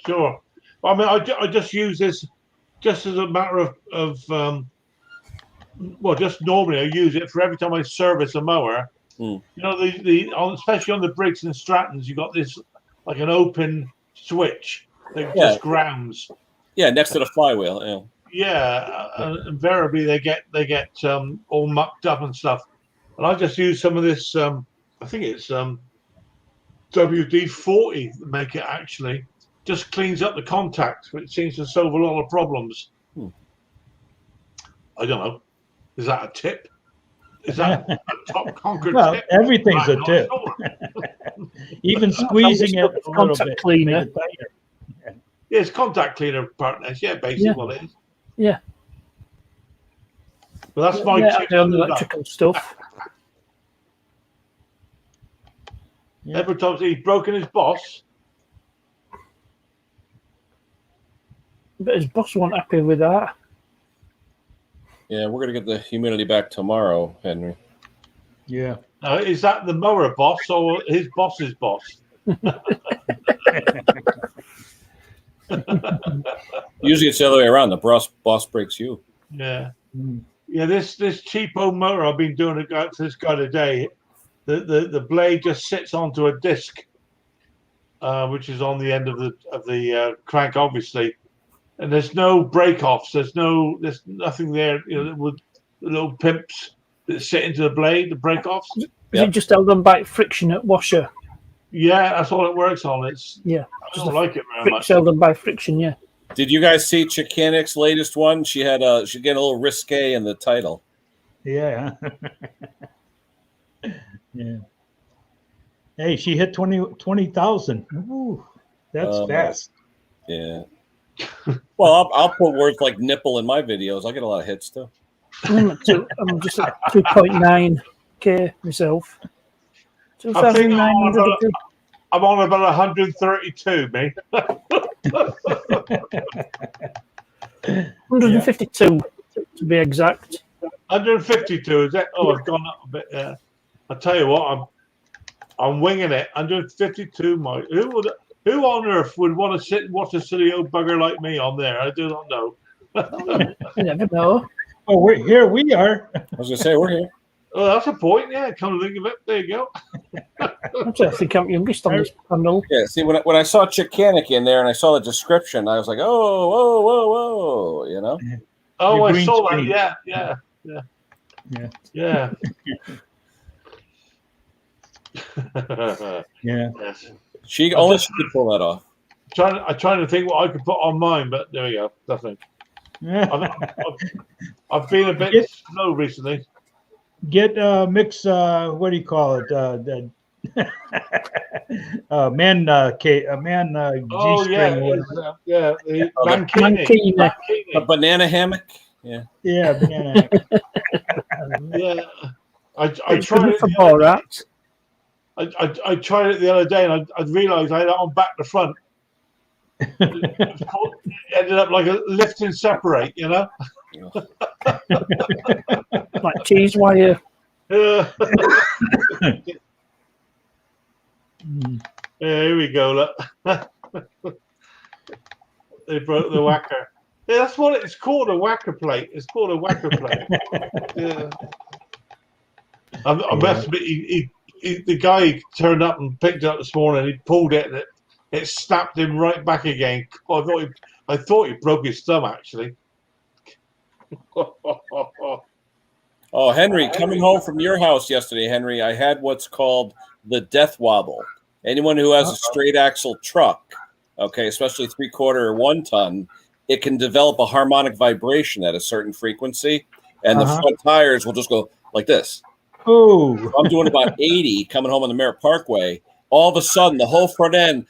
I mean, I just use this just as a matter of just normally I use it for every time I service a mower. You know, especially on the Briggs and Strattons, you got this like an open switch that just grounds. Yeah, next to the flywheel. Invariably they get all mucked up and stuff, and I just use some of this. I think it's WD-40 to make it actually just cleans up the contacts, which seems to solve a lot of problems. I don't know. Is that a tip? Is that a top conquer tip? Everything's a tip. Sure. Even squeezing it a little bit. Cleaner. Yeah, it's contact cleaner partners. Yeah, basically what it is. Yeah. Well, that's my tip on the electrical stuff. Every time he's broken his boss. But his boss wasn't happy with that. Yeah, we're gonna get the humidity back tomorrow, Henry. Yeah. Is that the mower boss or his boss's boss? Usually it's the other way around. The boss breaks you. Yeah. Mm. Yeah, this cheapo motor I've been doing it to this guy today. The blade just sits onto a disc, which is on the end of the crank, obviously, and there's no break offs. There's nothing there. You know, with the little pimps that sit into the blade, the break offs. Is it just held on by friction at washer? Yeah, that's all it works on. It's Yeah, I don't like it very much. held on by friction. Yeah. Did you guys see Chicanic's latest one? She get a little risque in the title. Yeah. Yeah. Hey, she hit 20,000. Ooh, that's fast. Yeah. Well, I'll put words like nipple in my videos. I get a lot of hits too. I'm just at 2.9K myself. I think 2,900. I'm on about 132, mate. 152 to be exact. 152 is it? Oh, I've gone up a bit there. I tell you what, I'm winging it. 152, Mike. Who on earth would want to sit and watch a silly old bugger like me on there? I do not know. You never know. Oh, we're here. We are. I was gonna say we're here. Oh, that's a point. Yeah, come to think of it, there you go. Actually, I think I'm youngest on this panel. Yeah. See, when I saw Chicanic in there and I saw the description, I was like, oh, whoa, whoa, whoa, you know. Oh, Your I green saw screen. that. Yeah. Yeah. Yes. She only she could pull that off. I'm trying to think what I could put on mine, but there we go. Nothing. I've been a bit slow recently. Get mix. What do you call it? The man. Man. Oh G-string. yeah. The Mankini. A banana hammock. Yeah. Yeah. Banana. Yeah. I It's tried good it. for Borat. I tried it the other day, and I realised I had it on back to front. It ended up like a lift and separate, you know. Like cheese wire. Yeah. Here we go. Look. They broke the whacker. Yeah, that's what it's called, a whacker plate. It's called a whacker plate. Yeah. I must admit, the guy turned up and picked it up this morning. He pulled it, and it snapped him right back again. I thought he broke his thumb, actually. Oh, Henry, coming home from your house yesterday, Henry, I had what's called the death wobble. Anyone who has a straight axle truck, okay, especially 3/4 or 1 ton, it can develop a harmonic vibration at a certain frequency, and the front tires will just go like this. Oh, I'm doing about 80 coming home on the Merritt Parkway. All of a sudden, the whole front end,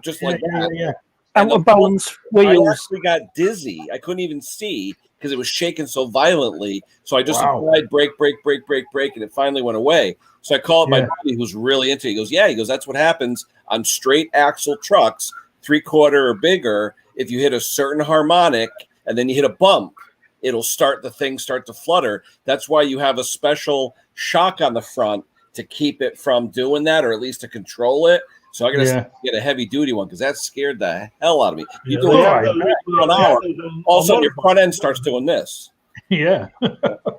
just like that. Yeah. Out of balance I wheels. actually got dizzy. I couldn't even see because it was shaking so violently. So I just applied brake, and it finally went away. So I called my buddy who's really into it. He goes, yeah. He goes, that's what happens on straight axle trucks, 3/4 or bigger. If you hit a certain harmonic and then you hit a bump, it'll start to flutter. That's why you have a special shock on the front to keep it from doing that, or at least to control it. So I got to get a heavy duty one because that scared the hell out of me. You do it for an hour, all of a sudden your front end starts doing this. Yeah.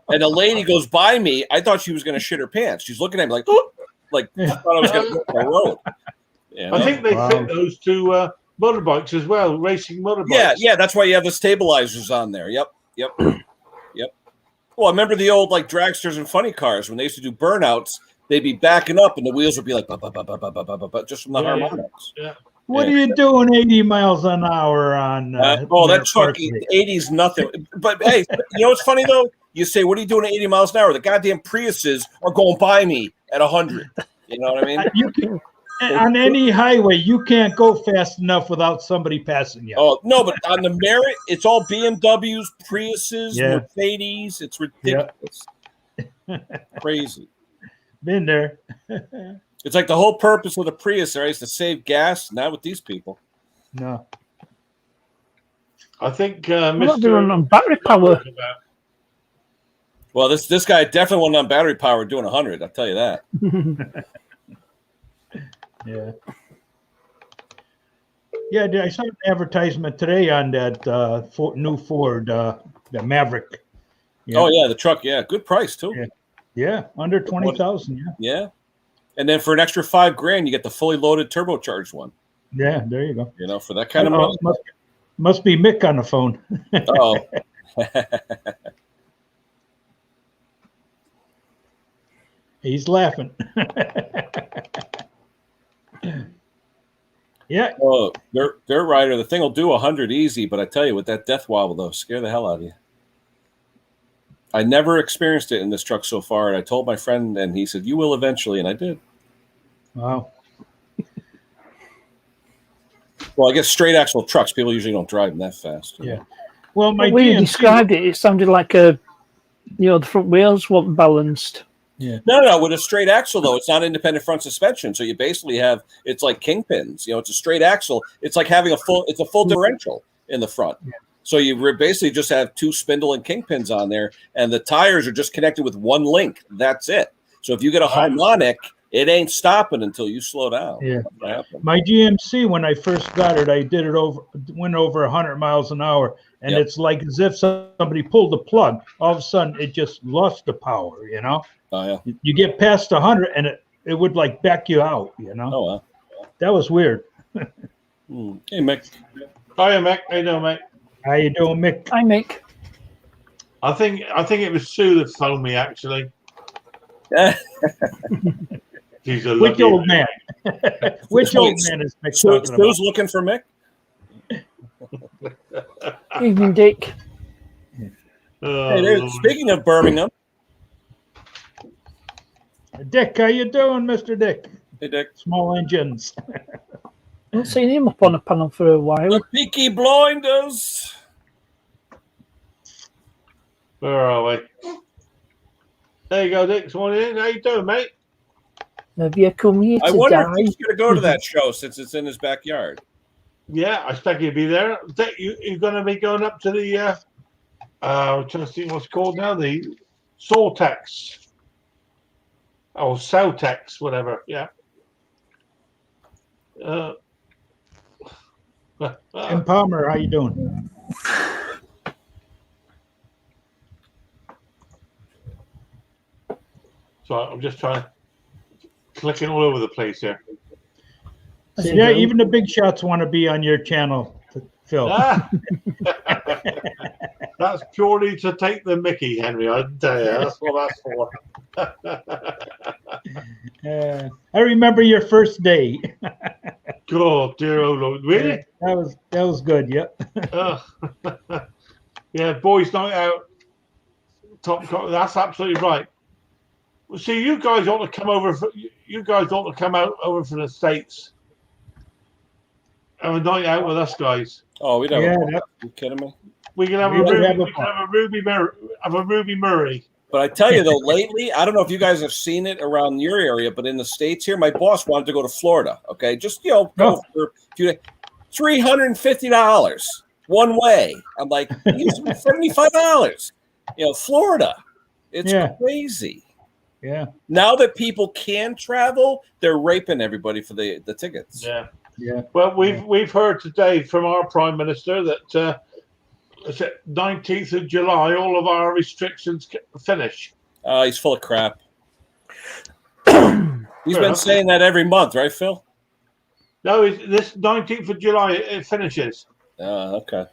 And a lady goes by me. I thought she was going to shit her pants. She's looking at me like I thought I was going to go on the road. You know? I think they fit those to motorbikes as well, racing motorbikes. Yeah. That's why you have the stabilizers on there. Yep. Well, I remember the old like dragsters and funny cars when they used to do burnouts. They'd be backing up and the wheels would be like just from the harmonics. Yeah. What are you doing 80 miles an hour on? That truck, 80's nothing. But hey, you know what's funny though? You say, what are you doing at 80 miles an hour? The goddamn Priuses are going by me at 100. You know what I mean? You can, on any highway, you can't go fast enough without somebody passing you. Oh, no, but on the Merritt, it's all BMWs, Priuses, Mercedes. It's ridiculous. Crazy. Been there. It's like the whole purpose of the Prius there is to save gas, not with these people. No. I think What do Mr. run on battery power? Well, this guy definitely went on battery power doing 100. I'll tell you that. Yeah. Yeah, I saw an advertisement today on that new Ford, the Maverick. Yeah. Oh yeah, the truck. Yeah, good price too. Yeah, under 20,000. Yeah. Yeah, and then for an extra $5,000, you get the fully loaded turbocharged one. Yeah, there you go. You know, for that kind of money. Must be Mick on the phone. Oh. He's laughing. Yeah. Oh, dirt rider. The thing will do 100 easy, but I tell you, with that death wobble though, scare the hell out of you. I never experienced it in this truck so far, and I told my friend, and he said, "You will eventually," and I did. Wow. Well, I guess straight axle trucks, people usually don't drive them that fast. Yeah. Well, The way you described it, it sounded like the front wheels weren't balanced. Yeah. No. With a straight axle, though, it's not independent front suspension. So you basically it's like kingpins. It's a straight axle. It's like having a full differential in the front. Yeah. So you basically just have two spindle and kingpins on there, and the tires are just connected with one link. That's it. So if you get a harmonic, it ain't stopping until you slow down. Yeah. My GMC, when I first got it, I went over 100 miles an hour, and it's like as if somebody pulled the plug. All of a sudden, it just lost the power. Oh yeah. You get past 100, and it would like back you out. Oh wow. That was weird. Hey Mick. Hiya, Mick. How you doing, mate? How you doing, Mick? Hi, Mick. I think it was Sue that phoned me actually. She's a Which lovely old man? Which old man is Mick talking about? Who's looking for Mick? Evening, Dick. Oh, Speaking of Birmingham. Dick, how you doing, Mr. Dick? Hey Dick. Small engines. I haven't seen him up on a panel for a while. The Peaky Blinders. where are we? There you go, Dick. How you doing, mate? Have you come here I to wonder die? if he's going to go to that show since it's in his backyard. Yeah, I expect you'll be there. Dick, you're going to be going up to the I'm trying to see what's it called now, the Sortex. Oh, Celtex, whatever. Yeah. And Palmer, how you doing? So I'm just trying to clicking all over the place here. See, yeah, even the big shots want to be on your channel, Phil. That's purely to take the Mickey, Henry. I tell you, that's what that's for. I remember your first day. God, dear old Lord. Really? That was good. Yep. Yeah, boys' night out. Top. That's absolutely right. Well, see, you guys ought to come over. You guys ought to come out over from the States. Have a night out with us guys. Oh, we don't. Yeah, Are you kidding me? We can have a Ruby Murray. But I tell you though, lately, I don't know if you guys have seen it around your area, but in the States here, my boss wanted to go to Florida. Okay, just go for a few days. $350 one way. I'm like, $75. Florida. It's crazy. Yeah. Now that people can travel, they're raping everybody for the tickets. Yeah. Yeah. Well, we've heard today from our Prime Minister that 19th of July, all of our restrictions finish. He's full of crap. He's been saying that every month, right, Phil? No, this 19th of July it finishes. Okay.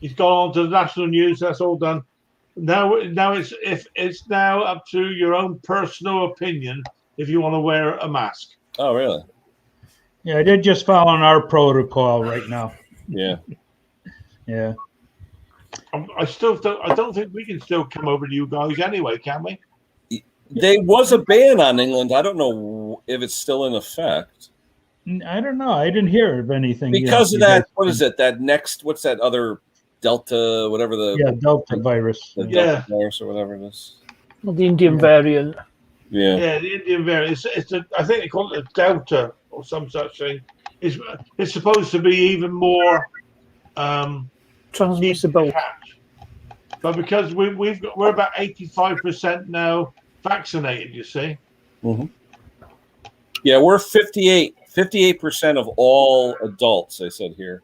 He's gone on to the national news. That's all done. Now it's now up to your own personal opinion if you want to wear a mask. Oh, really? Yeah, they're just following our protocol right now. Yeah. I don't think we can still come over to you guys anyway, can we? There was a ban on England. I don't know if it's still in effect. I don't know. I didn't hear of anything because of that. What is it? What's that other Delta? Whatever the Delta virus. The Delta virus or whatever it is. Well, the Indian variant. Yeah, the Indian variant. I think they call it a Delta or some such thing. It's supposed to be even more transmissible. But because we're about 85% now vaccinated, you see. Mm-hmm. Yeah, we're 58% of all adults, they said here.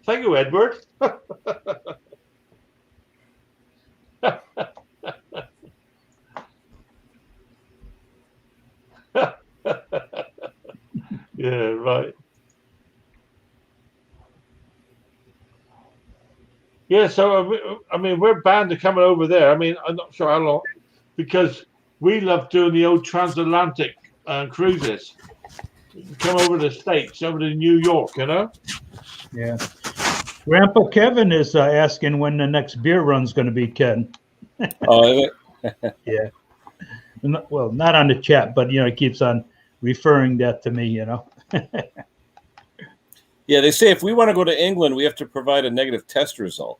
Thank you, Edward. Yeah, right. Yeah, so I mean, we're bound to coming over there. I mean, I'm not sure how long, because we love doing the old transatlantic cruises. Come over to the States, over to New York, you know? Yeah. Grandpa Kevin is asking when the next beer run's going to be, Ken. Oh, yeah. Well, not on the chat, but, he keeps on referring that to me, Yeah, they say if we want to go to England, we have to provide a negative test result.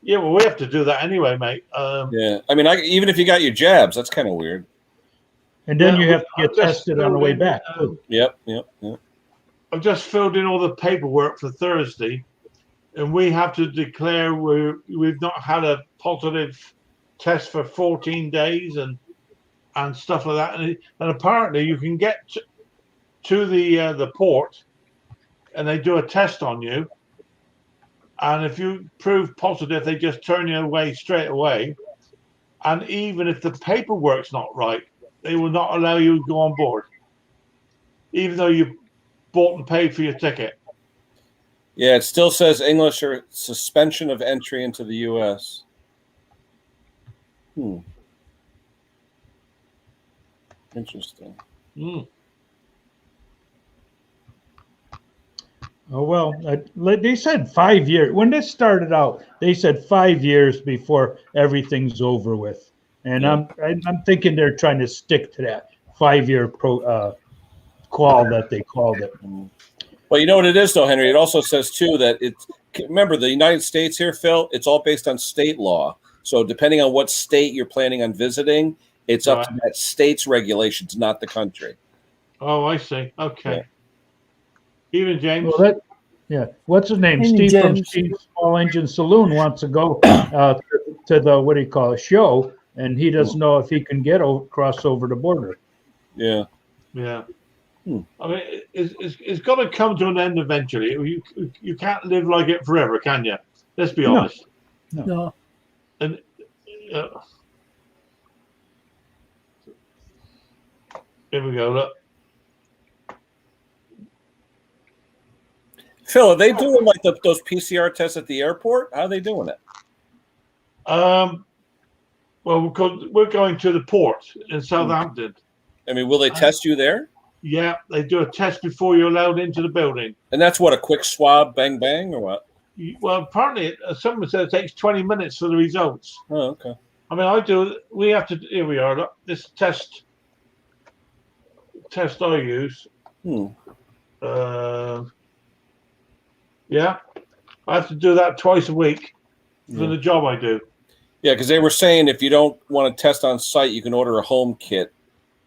Yeah, well, we have to do that anyway, mate. Yeah, I mean, even if you got your jabs, that's kind of weird. And then you have to get tested on the way back. Yep. I've just filled in all the paperwork for Thursday, and we have to declare we've not had a positive test for 14 days and stuff like that. And apparently, you can get to the port, and they do a test on you. And if you prove positive, they just turn you away straight away. And even if the paperwork's not right, they will not allow you to go on board, even though you bought and paid for your ticket. Yeah, it still says English or suspension of entry into the U.S. Interesting. Oh, well, they said 5 years. When this started out, they said 5 years before everything's over with. And I'm thinking they're trying to stick to that 5-year call that they called it. Well, you know what it is, though, Henry? It also says, too, that remember, the United States here, Phil, it's all based on state law. So depending on what state you're planning on visiting, it's up to that state's regulations, not the country. Oh, I see. Okay. Yeah. Even James. Well, what's his name? Steve James. From Steve's Small Engine Saloon wants to go to the show, and he doesn't know if he can cross over the border. Yeah. I mean, it's got to come to an end eventually. You can't live like it forever, can you? Let's be honest. No. And here we go. Look. Phil, are they doing like those PCR tests at the airport? How are they doing it? Well, we're going to the port in Southampton. I mean, will they test you there? Yeah, they do a test before you're allowed into the building. And that's what, a quick swab, bang, bang, or what? Well, apparently, someone said it takes 20 minutes for the results. Oh, okay. I mean, we have to, here we are. Look, this test I use. Yeah, I have to do that twice a week for the job I do. Yeah, because they were saying if you don't want to test on site, you can order a home kit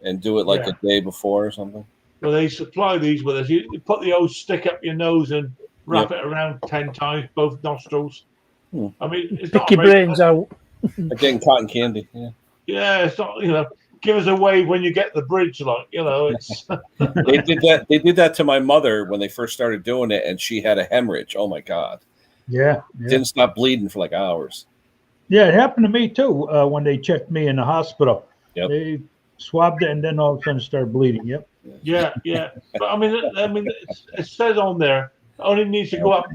and do it like a day before or something. Well, they supply these with us. You put the old stick up your nose and wrap it around 10 times, both nostrils. I mean, it's pick your brains out. Like getting cotton candy. Yeah, it's not, give us a wave when you get the bridge, it's. They did that to my mother when they first started doing it, and she had a hemorrhage. Oh my God. Yeah. Didn't stop bleeding for like hours. Yeah, it happened to me too when they checked me in the hospital. Yep. They swabbed it and then all of a sudden started bleeding. Yep. Yeah. But I mean, it says on there it only needs to go up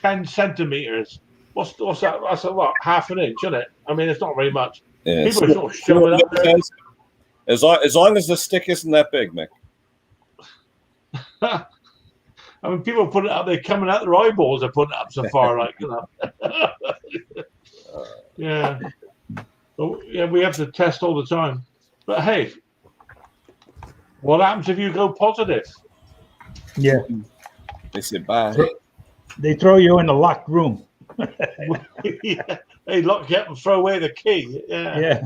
10 centimeters. What's that? That's what, half an inch, isn't it? I mean, it's not very much. Yeah, people are sort of shoving up there. As long as the stick isn't that big, Mick. I mean, people put it up. They're coming out. Their eyeballs are putting it up so far, Yeah. But, we have to test all the time. But hey, what happens if you go positive? Yeah. They say bye. They throw you in a locked room. They lock you up and throw away the key. Yeah.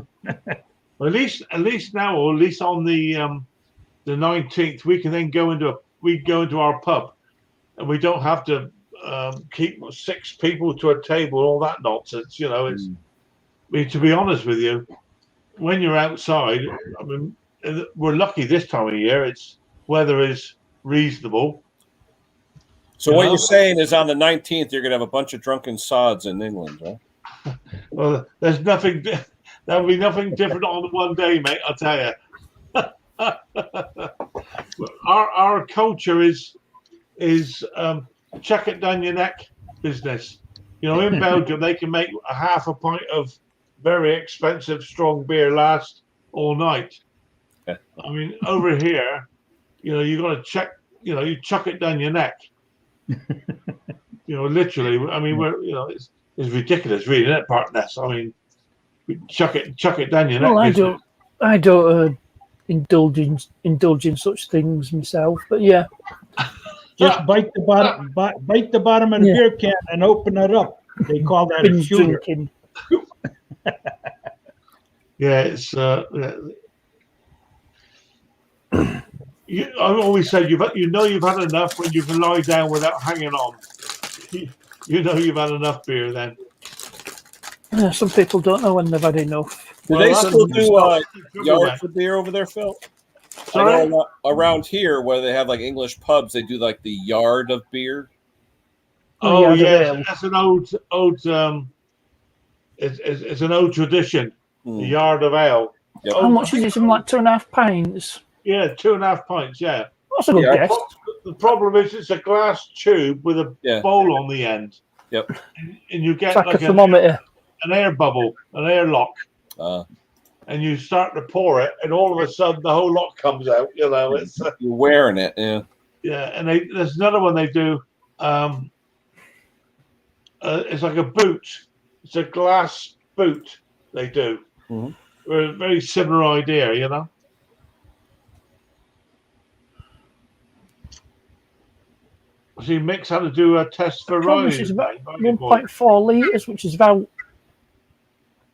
Well, at least now, or at least on the 19th, we can then go into we go into our pub, and we don't have to keep 6 people to a table, all that nonsense. You know, it's. I mean, to be honest with you, when you're outside, I mean, we're lucky this time of year. It's weather is reasonable. So what you're saying is on the 19th, you're going to have a bunch of drunken sods in England, right? Well, there's nothing. There'll be nothing different on one day, mate. I'll tell you. Our culture is chuck it down your neck business. You know, in Belgium they can make a half a pint of very expensive strong beer last all night. Yeah. I mean, over here, you know, you got to check. You know, you chuck it down your neck. You know, literally. I mean, it's ridiculous, really, isn't it, Partness? I mean, chuck it down your neck. Well, I don't indulge in such things myself, but yeah. Just bite the bottom of the beer can and open it up. They call that a shooter. Drinking. Yeah, it's. I've always said you've had enough when you can lie down without hanging on. You know you've had enough beer then. Some people don't know when they've had enough. Do they still do yards of beer over there, Phil? Sorry? I know around here where they have like English pubs, they do like the yard of beer. Oh yeah, yes, that's an old. It's an old tradition. The yard of ale. Yep. How much is it? Something like 2.5 pints. Yeah, 2.5 pints. Yeah. That's a good guess. The problem is it's a glass tube with a bowl on the end. Yep. And you get It's like a an thermometer. air bubble, an air lock. And you start to pour it, and all of a sudden the whole lot comes out. You know, it's you're wearing it, yeah. Yeah, and there's another one they do. It's like a boot. It's a glass boot they do. Mm-hmm. A very similar idea, you know. See, Mick's had to do a test for Riley. It's about 1.4 litres, which is about.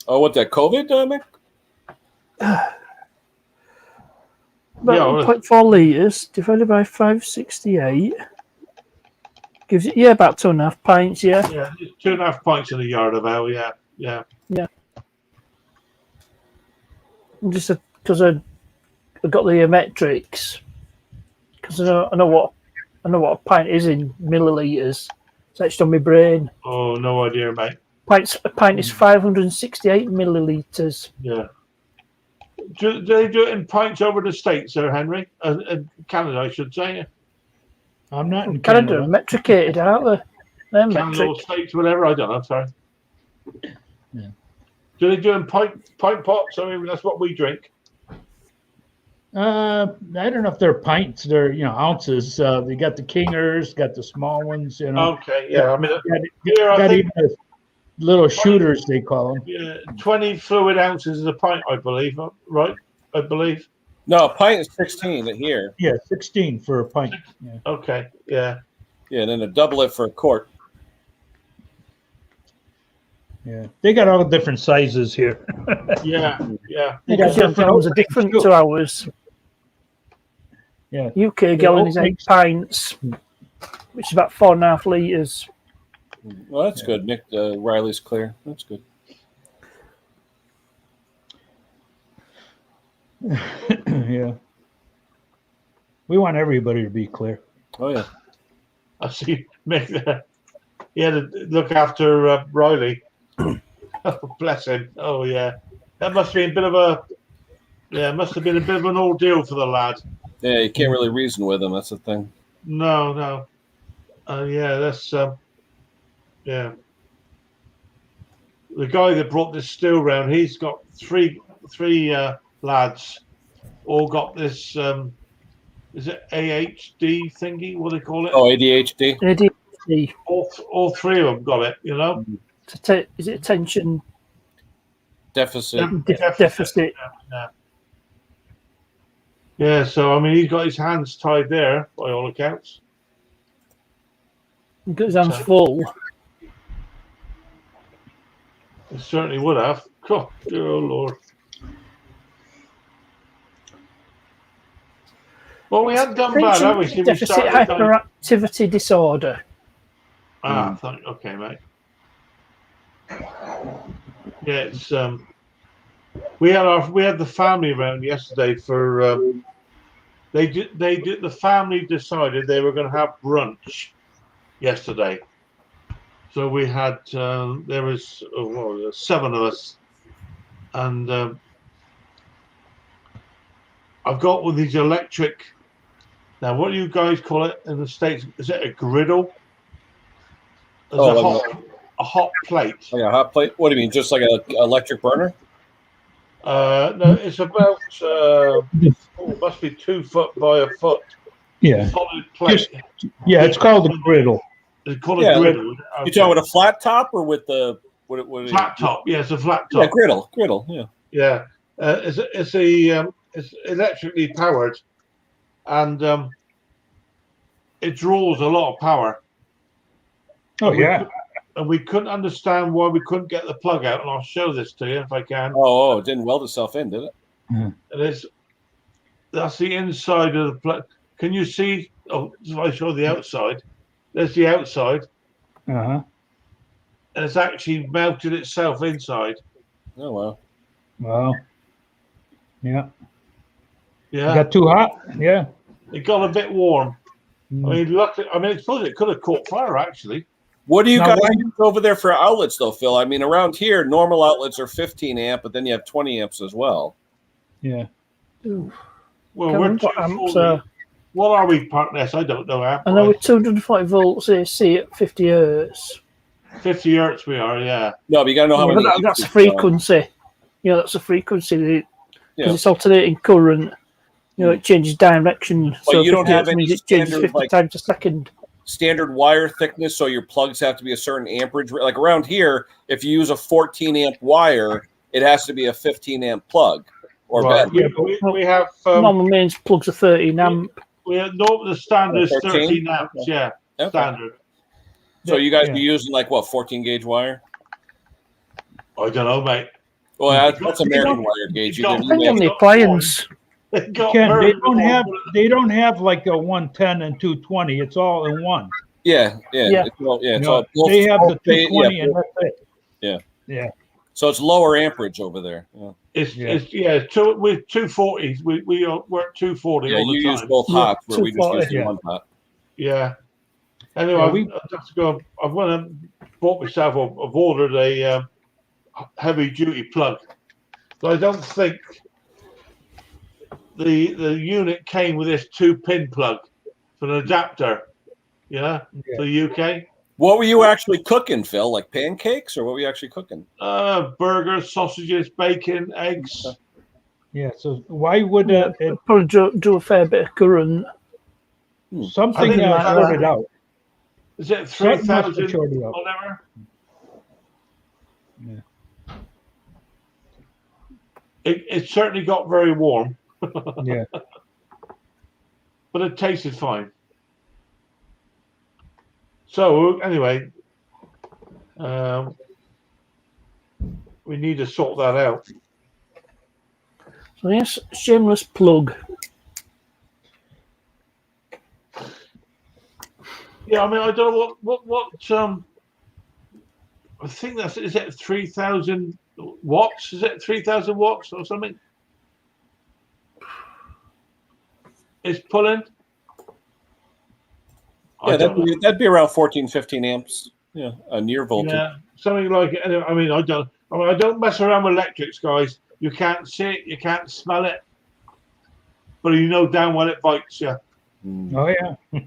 Oh, what that COVID, Mick? About 1.4 litres divided by 568 gives it about 2.5 pints. Yeah, 2.5 pints in a yard of ale. Yeah. Just because I got the metrics, because I know what a pint is in millilitres. It's etched on my brain. Oh, no idea, mate. A pint is 568 millilitres. Yeah. Do they do it in pints over the States, Sir Henry? Canada, I should say. I'm not in Canada. Metricated, aren't they? They're Canada or States, whatever. I don't know. Sorry. Yeah. Do they do in pint pots? I mean, that's what we drink. I don't know if they're pints. They're ounces. They got the Kingers, got the small ones. Okay, yeah. I mean, got even the little shooters they call them. Yeah, 20 fluid ounces is a pint, I believe. Right? I believe. No, a pint is 16 here. Yeah, 16 for a pint. Yeah. Okay, yeah. Yeah, and then a double it for a quart. Yeah, they got all different sizes here. Yeah. Because your gallons are different to ours. Yeah. UK gallon is 8 pints, which is about 4.5 litres. Well, that's good. Nick Riley's clear. That's good. Yeah. We want everybody to be clear. Oh, yeah. I see. Mick, he had to look after Riley. Oh, bless him. Oh, yeah. That must have been a bit of an ordeal for the lad. Yeah, you can't really reason with him. That's the thing. No. Yeah, that's yeah. The guy that brought this still round, he's got three lads, all got this. Is it AHD thingy? What do they call it? Oh, ADHD. ADHD. All three of them got it. You know. Is it attention deficit? Deficit. Yeah. So I mean, he's got his hands tied there by all accounts. He's got his hands full. He certainly would have. Oh, dear Lord. Well, we hadn't done bad, have we? See, we Deficit started done- hyperactivity disorder. Okay, mate. Yeah, it's we had the family around yesterday for the family decided they were going to have brunch yesterday. So we had there was 7 of us, and I've got one of these electric. Now, what do you guys call it in the States? Is it a griddle? There's a hot plate. Oh, yeah, hot plate. What do you mean? Just like an electric burner? No, it's about it must be 2 foot by a foot. Yeah. Solid plate. Yeah, it's called a griddle. It's called a griddle. You talking with a flat top or with the what Flat top? Yeah, it's a flat top. Yeah, griddle. Yeah. Yeah, it's electrically powered, and it draws a lot of power. Oh, yeah. And we couldn't understand why we couldn't get the plug out, and I'll show this to you if I can. Oh, it didn't weld itself in, did it? And that's the inside of the plug. Can you see? Oh, if I show the outside, there's the outside, Uh-huh. and it's actually melted itself inside. Oh, wow. Well, yeah. Yeah, Got too hot? Yeah. it got a bit warm. Mm. I mean, luckily, I suppose it could have caught fire actually. What do you Now, guys when- use over there for outlets, though, Phil? I mean, around here, normal outlets are 15 amp, but then you have 20 amps as well. Yeah. Ooh. Well, Can't we're remember what amps 240. are. What are we, partners? I don't know. I know we're 240 volts AC at 50 hertz. 50 hertz we are, yeah. No, but you got to know how Yeah, many. but that's a amps, frequency. That's a frequency because Yeah. it's alternating current. It changes direction. But you don't 50 have hertz any means it changes standard, 50 times a second. standard wire thickness, so your plugs have to be a certain amperage. Like around here, if you use a 14 amp wire, it has to be a 15 amp plug or Right. better. We have Normal means plugs are 13 amp. we have the standard is 13? 13 amps, yeah. Okay. Standard. So you guys Yeah. be using like what, 14 gauge wire? I don't know, mate. Well, that's American wire gauge. don't- You Depends on didn't- the appliance. It got Ken, very warm. they don't have like a 110 and 220. It's all in one. Yeah. Yeah. It's all, You it's know, all, they have the both phase- 220 yeah, and that's it. Yeah. Yeah. So it's lower amperage over there. Yeah, With 240s. We're at 240 yeah all you the use time. both Yeah, hots where we just 240, use the yeah. one hot. Yeah. Anyway, Yeah, I've got to go. I've bought myself. I've ordered a heavy duty plug. So I don't think the unit came with this 2-pin plug for an adapter. Yeah, for the UK. What were you actually cooking, Phil? Like pancakes, or what were you actually cooking? Burgers, sausages, bacon, eggs. Yeah. So why would Yeah, it, probably do a fair bit of current. I something think got it's, shorted out? Is it Something must have 3,000 shorted out. whatever? Yeah. It certainly got very warm, Yeah. but it tasted fine. So anyway, we need to sort that out. So yes, shameless plug. Yeah, I mean, I don't know what I think is it 3,000 watts? Is it 3,000 watts or something? It's pulling. I Yeah, don't know. that'd be around 14, 15 amps. Yeah, a near voltage. Yeah, something like it. I mean, I don't mess around with electrics, guys. You can't see it, you can't smell it, but you know damn well it bites you. Mm. Oh yeah.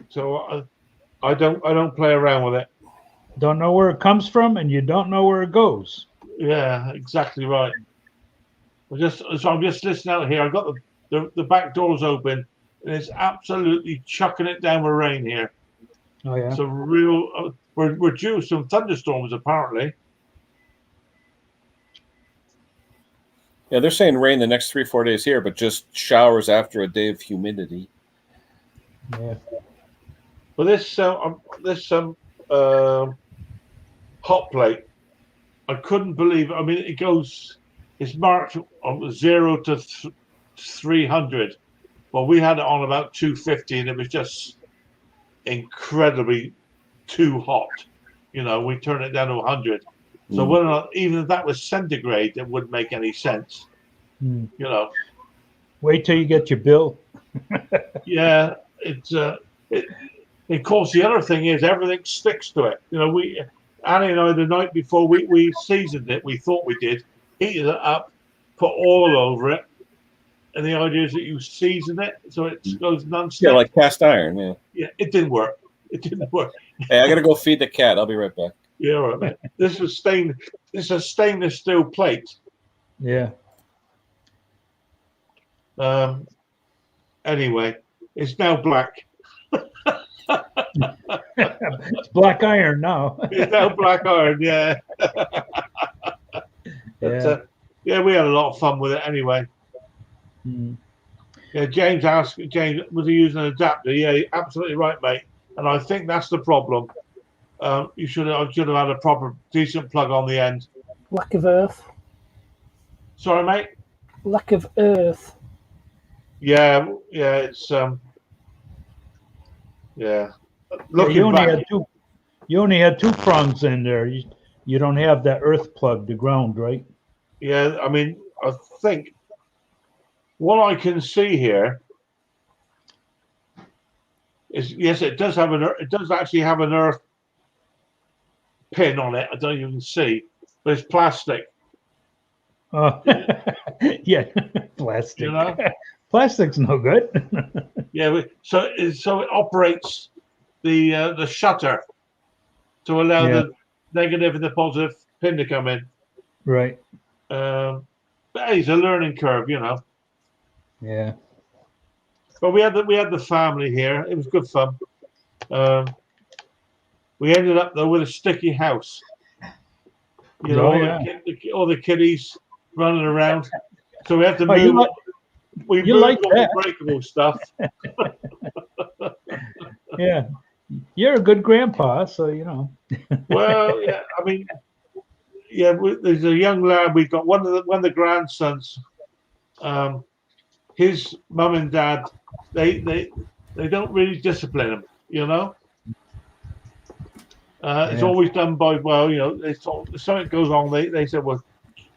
So I don't play around with it. Don't know where it comes from, and you don't know where it goes. Yeah, exactly right. I'm just listening out here. I've got the back doors open, and it's absolutely chucking it down with rain here. Oh yeah. It's a real. We're due some thunderstorms apparently. Yeah, they're saying rain the next 3-4 days here, but just showers after a day of humidity. Yeah. But this hot plate, I couldn't believe it. I mean, it's marked on 0 to 300, Well, we had it on about 250, and it was just incredibly too hot. You know, we turned it down to 100. So whether or not, even if that was centigrade, it wouldn't make any sense. Hmm. You know, Wait till you get your bill. yeah, of course, the other thing is everything sticks to it. You know, Annie and I, the night before we seasoned it, we thought we did, heated it up, put oil over it, and the idea is that you season it so it goes non-stick. Yeah, like cast iron. Yeah. Yeah, it didn't work. It didn't work. Hey, I gotta go feed the cat. I'll be right back. Yeah, all right, man. This is a stainless steel plate. Yeah. Anyway, it's now black. It's black iron now. It's now black iron. Yeah. Yeah. Yeah, we had a lot of fun with it anyway. Mm. Yeah, James asked, was he using an adapter? Yeah, you're absolutely right, mate. And I think that's the problem. I should have had a proper, decent plug on the end. Lack of earth. Sorry, mate. Lack of earth. Yeah, it's yeah. Looking You only back, had two. You only had two prongs in there. You don't have that earth plug, the ground, right? yeah. I mean, I think what I can see here is yes, it does have it does actually have an earth pin on it. I don't even see, but it's plastic. Yeah, plastic. You know? Plastic's no good. Yeah, so it operates the shutter to allow the negative and the positive pin to come in. Right. But hey, it's a learning curve, you know. Yeah. But we had the family here. It was good fun. We ended up though with a sticky house. You know, all the kiddies running around. So we had to move. We moved like all the breakable stuff. Yeah. You're a good grandpa, so you know. Well, yeah. I mean, yeah. There's a young lad. We got one of the grandsons. His mum and dad, they don't really discipline him. You know. It's always done by, well, you know, if something goes wrong, they said, well,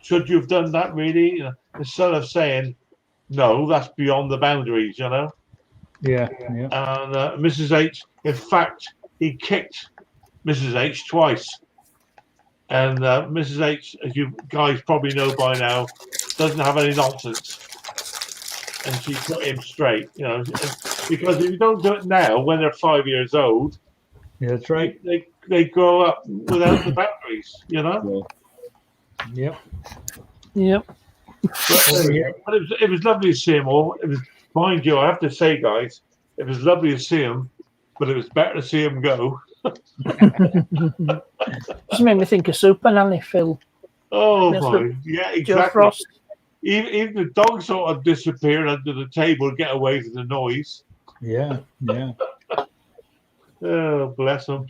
should you have done that really? You know, instead of saying, no, that's beyond the boundaries, you know? Yeah. And Mrs. H, in fact, he kicked Mrs. H twice. And Mrs. H, as you guys probably know by now, doesn't have any nonsense. And she put him straight, you know, because if you don't do it now, when they're 5 years old, Yeah, that's right. They grow up without the boundaries, you know. Yep. But it was lovely to see them all. It was, mind you, I have to say, guys, it was lovely to see them, but it was better to see them go. Just made me think of Super Nanny, Phil. Oh Yes, my, yeah, Joe exactly. Frost. Even the dog sort of disappeared under the table to get away from the noise. Yeah. Oh, bless them.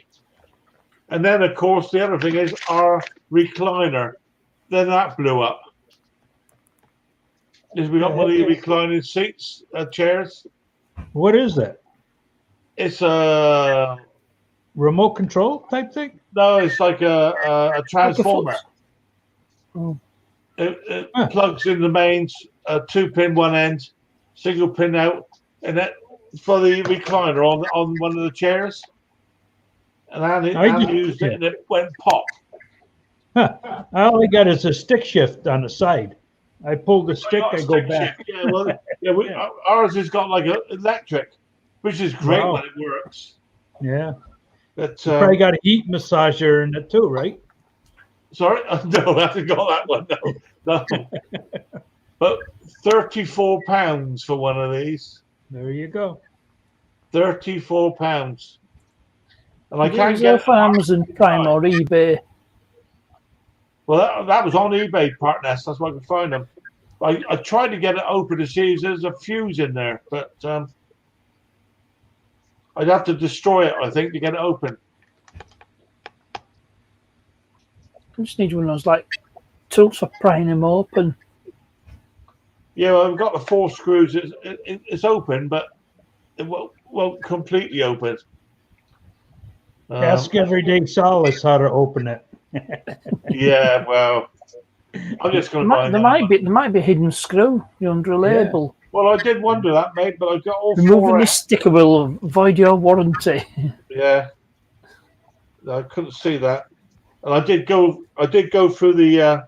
And then, of course, the other thing is our recliner. Then that blew up. Is we got one of the reclining seats, chairs. What is that? It's a Remote control type thing? no. It's like a transformer. Oh. It plugs in the mains, 2-pin one end, single pin out, and that for the recliner on one of the chairs. And Andy used it, and it went pop. Huh. All I got is a stick shift on the side. I pull the stick, I go back. Shift. Yeah, well, yeah, ours has got like an electric, which is great Wow. when it works. Yeah. But Probably got a heat massager in it too, right? sorry, no, I haven't got that one. No. But £34 for one of these. There you go. £34. And I Is can't it get for Amazon Prime or eBay? Well, that was on eBay, Partners. That's where I could find them. I tried to get it open to see if there's a fuse in there, but I'd have to destroy it, I think, to get it open. I just need one of those like tools for prying them open. Yeah, well, I've got the 4 screws. It's open, but it won't completely open. Ask Everyday Solace how to open it. Yeah, well, I'm just going to buy There might be a hidden screw under a label. Well, I did wonder that, mate, but I've got all 4. Removing this sticker will void your warranty. Yeah, I couldn't see that, and I did go through the.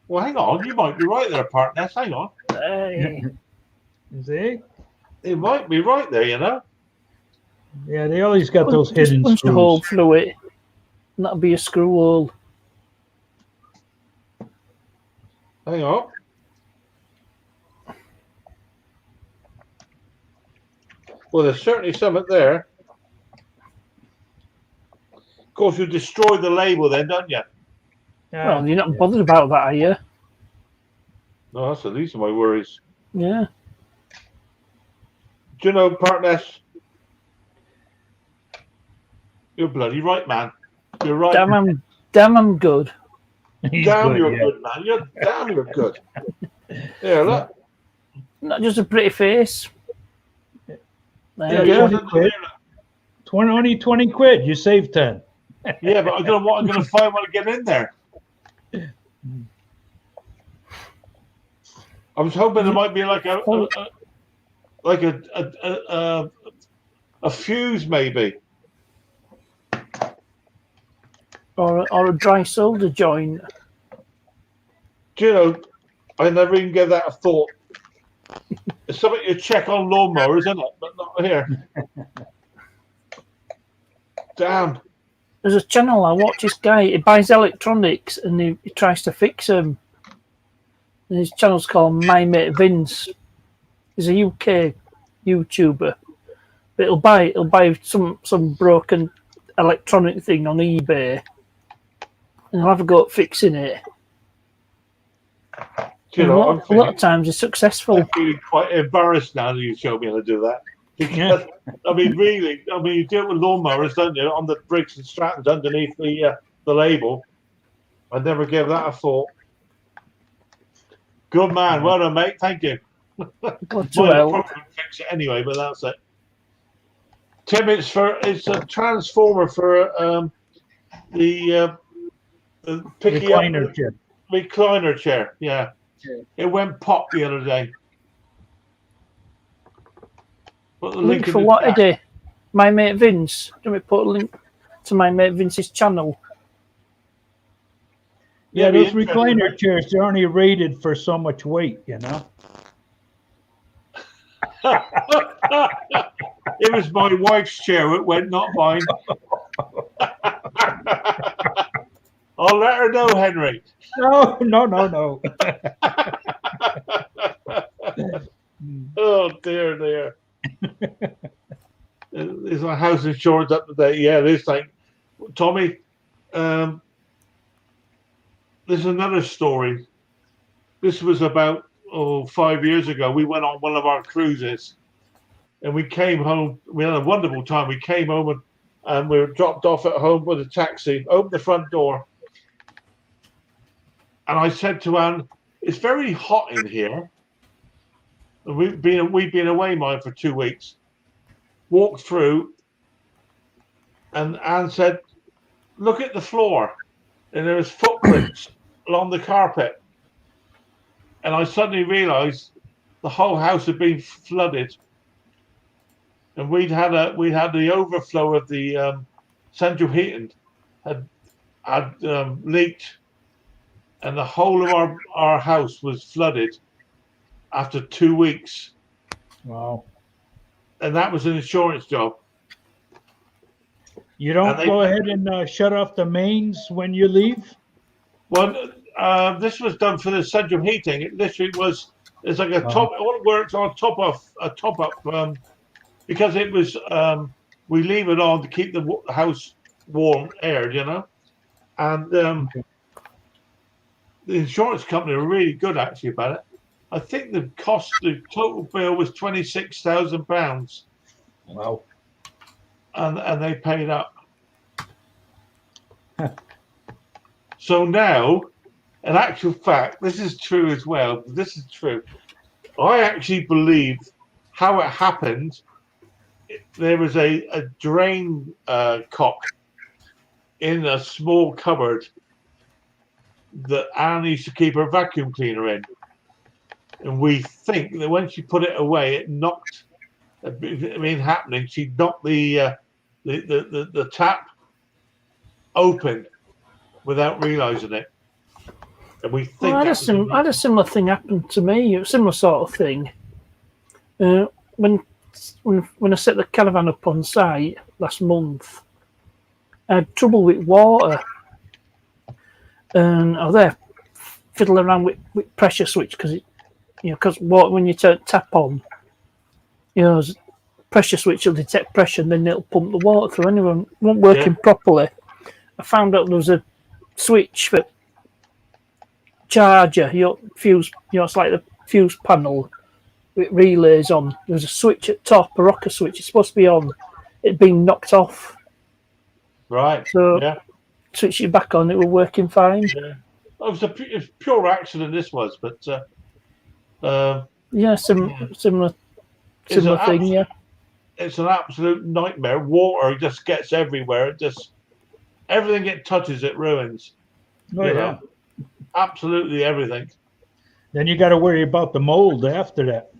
Well, hang on, you might be right there, partner. Hang on, Hey. See? it might be right there. You know. Yeah, they always got those Just hidden punch a hole screws. through it, and that'll be a screw hole. Hang on. Well, there's certainly something there. Of course, you destroy the label then, don't you? Well, you're not bothered about that, are you? No, that's the least of my worries. Yeah. Do you know, partners? You're bloody right, man. You're right. Damn, I'm good. He's Damn, good, you're yeah. good, man. You're good. Yeah, look. Not just a pretty face. There Yeah, you go. 20 quid. Only 20 quid. You save 10. Yeah, but I don't know what I'm going to find when I get in there. I was hoping there might be like a fuse, maybe. Or a dry solder joint. Do you know? I never even gave that a thought. It's something you check on lawnmowers, isn't it? But not here. Damn. There's a channel I watch. This guy, he buys electronics and he tries to fix them. And his channel's called My Mate Vince. He's a UK YouTuber, but he'll buy some broken electronic thing on eBay, and he'll have a go at fixing it. Do you And know, a lot of times he's successful. I'm feeling quite embarrassed now that you showed me how to do that. Because, I mean, really, you do it with lawnmowers, don't you? On the Briggs and Strattons underneath the label. I never gave that a thought. Good man. Well done, mate. Thank you. Well, Well, fix it anyway, but that's it. Tim, it's a transformer for the picky Recliner up chair. recliner chair. Yeah, it went pop the other day. Put the link in for the what chat. today? My Mate Vince. Let me put a link to My Mate Vince's channel. Yeah, be those interesting, recliner mate. chairs, they're only rated for so much weight, you know? It was my wife's chair. It went, not mine. I'll let her know, Henry. No. Oh dear. Is my house insurance up to date? Yeah, this thing. Tommy, there's another story. This was about 5 years ago. We went on one of our cruises, and we came home. We had a wonderful time. We came home and we were dropped off at home with a taxi. Opened the front door, and I said to Anne, "It's very hot in here." And we'd been away, mine, for 2 weeks. Walked through, and Anne said, "Look at the floor," and there was footprints along the carpet. And I suddenly realised the whole house had been flooded, and we'd had the overflow of the central heating had leaked, and the whole of our house was flooded after 2 weeks. Wow. And that was an insurance job. You don't And they- go ahead and shut off the mains when you leave? Well, this was done for the central heating. It literally was. It's like a top. All it works on top of a top up because it was. We leave it on to keep the house warm, aired, you know. And the insurance company were really good actually about it. I think the total bill was £26,000, Wow. and they paid up. So now in actual fact, this is true as well. This is true. I actually believe how it happened. There was a drain cock in a small cupboard that Anne used to keep her vacuum cleaner in. And we think that when she put it away, it knocked, happening, she knocked the tap open without realizing it. And we think I had a similar thing happen to me, a similar sort of thing. When I set the caravan up on site last month, I had trouble with water. And I was there fiddling around with pressure switch because when you turn tap on, pressure switch will detect pressure and then it'll pump the water through. Anyway, it wasn't working properly. I found out there was a switch for charger, fuse, it's like the fuse panel with relays on. There was a switch at top, a rocker switch. It's supposed to be on. It'd been knocked off. Right. So switch it back on. It was working fine. Yeah. It was a pure accident. This was, but similar thing. Yeah. It's an absolute nightmare. Water just gets everywhere. Everything it touches, it ruins. Oh, yeah. Absolutely everything. Then you got to worry about the mold after that.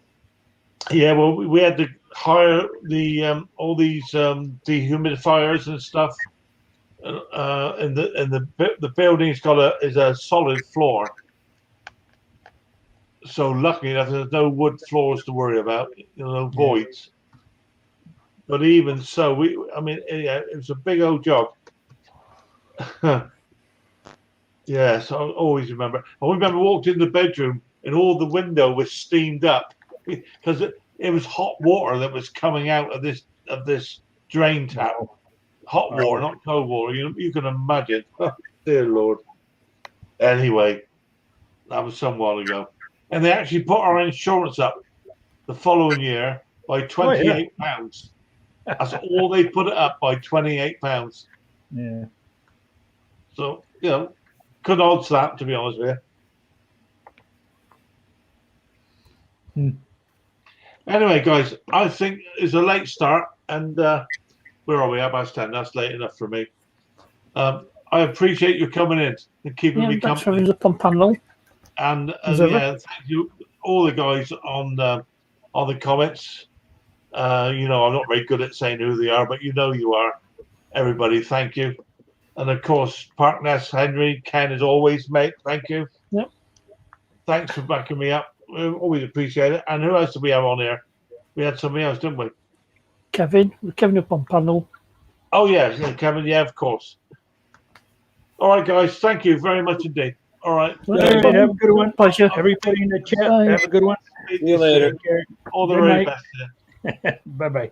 Yeah, well, we had to hire the all these dehumidifiers and stuff. And the building's is a solid floor. So luckily enough, there's no wood floors to worry about. No voids. But even so, it was a big old job. Yes, I always remember. I remember walked in the bedroom and all the window was steamed up because it was hot water that was coming out of this drain tap. Hot water, not cold water. You can imagine. Oh, dear Lord. Anyway, that was some while ago. And they actually put our insurance up the following year by £28. That's all they put it up by, £28. Yeah. So, good odds that, to be honest with you. Anyway, guys, I think it's a late start, and where are we? About 10. That's late enough for me. I appreciate you coming in and keeping me company. Up on panel. And thank you, all the guys on the comments. I'm not very good at saying who they are, but you are. Everybody, thank you. And of course, Parkness, Henry, Ken, as always, mate. Thank you. Yep. Thanks for backing me up. We always appreciate it. And who else did we have on here? We had somebody else, didn't we? Kevin up on panel. Oh yeah, Kevin. Yeah, of course. All right, guys. Thank you very much indeed. All right. Have a good one. Pleasure. Everybody in the chat, have a good one. See you later. All the very best. Bye-bye.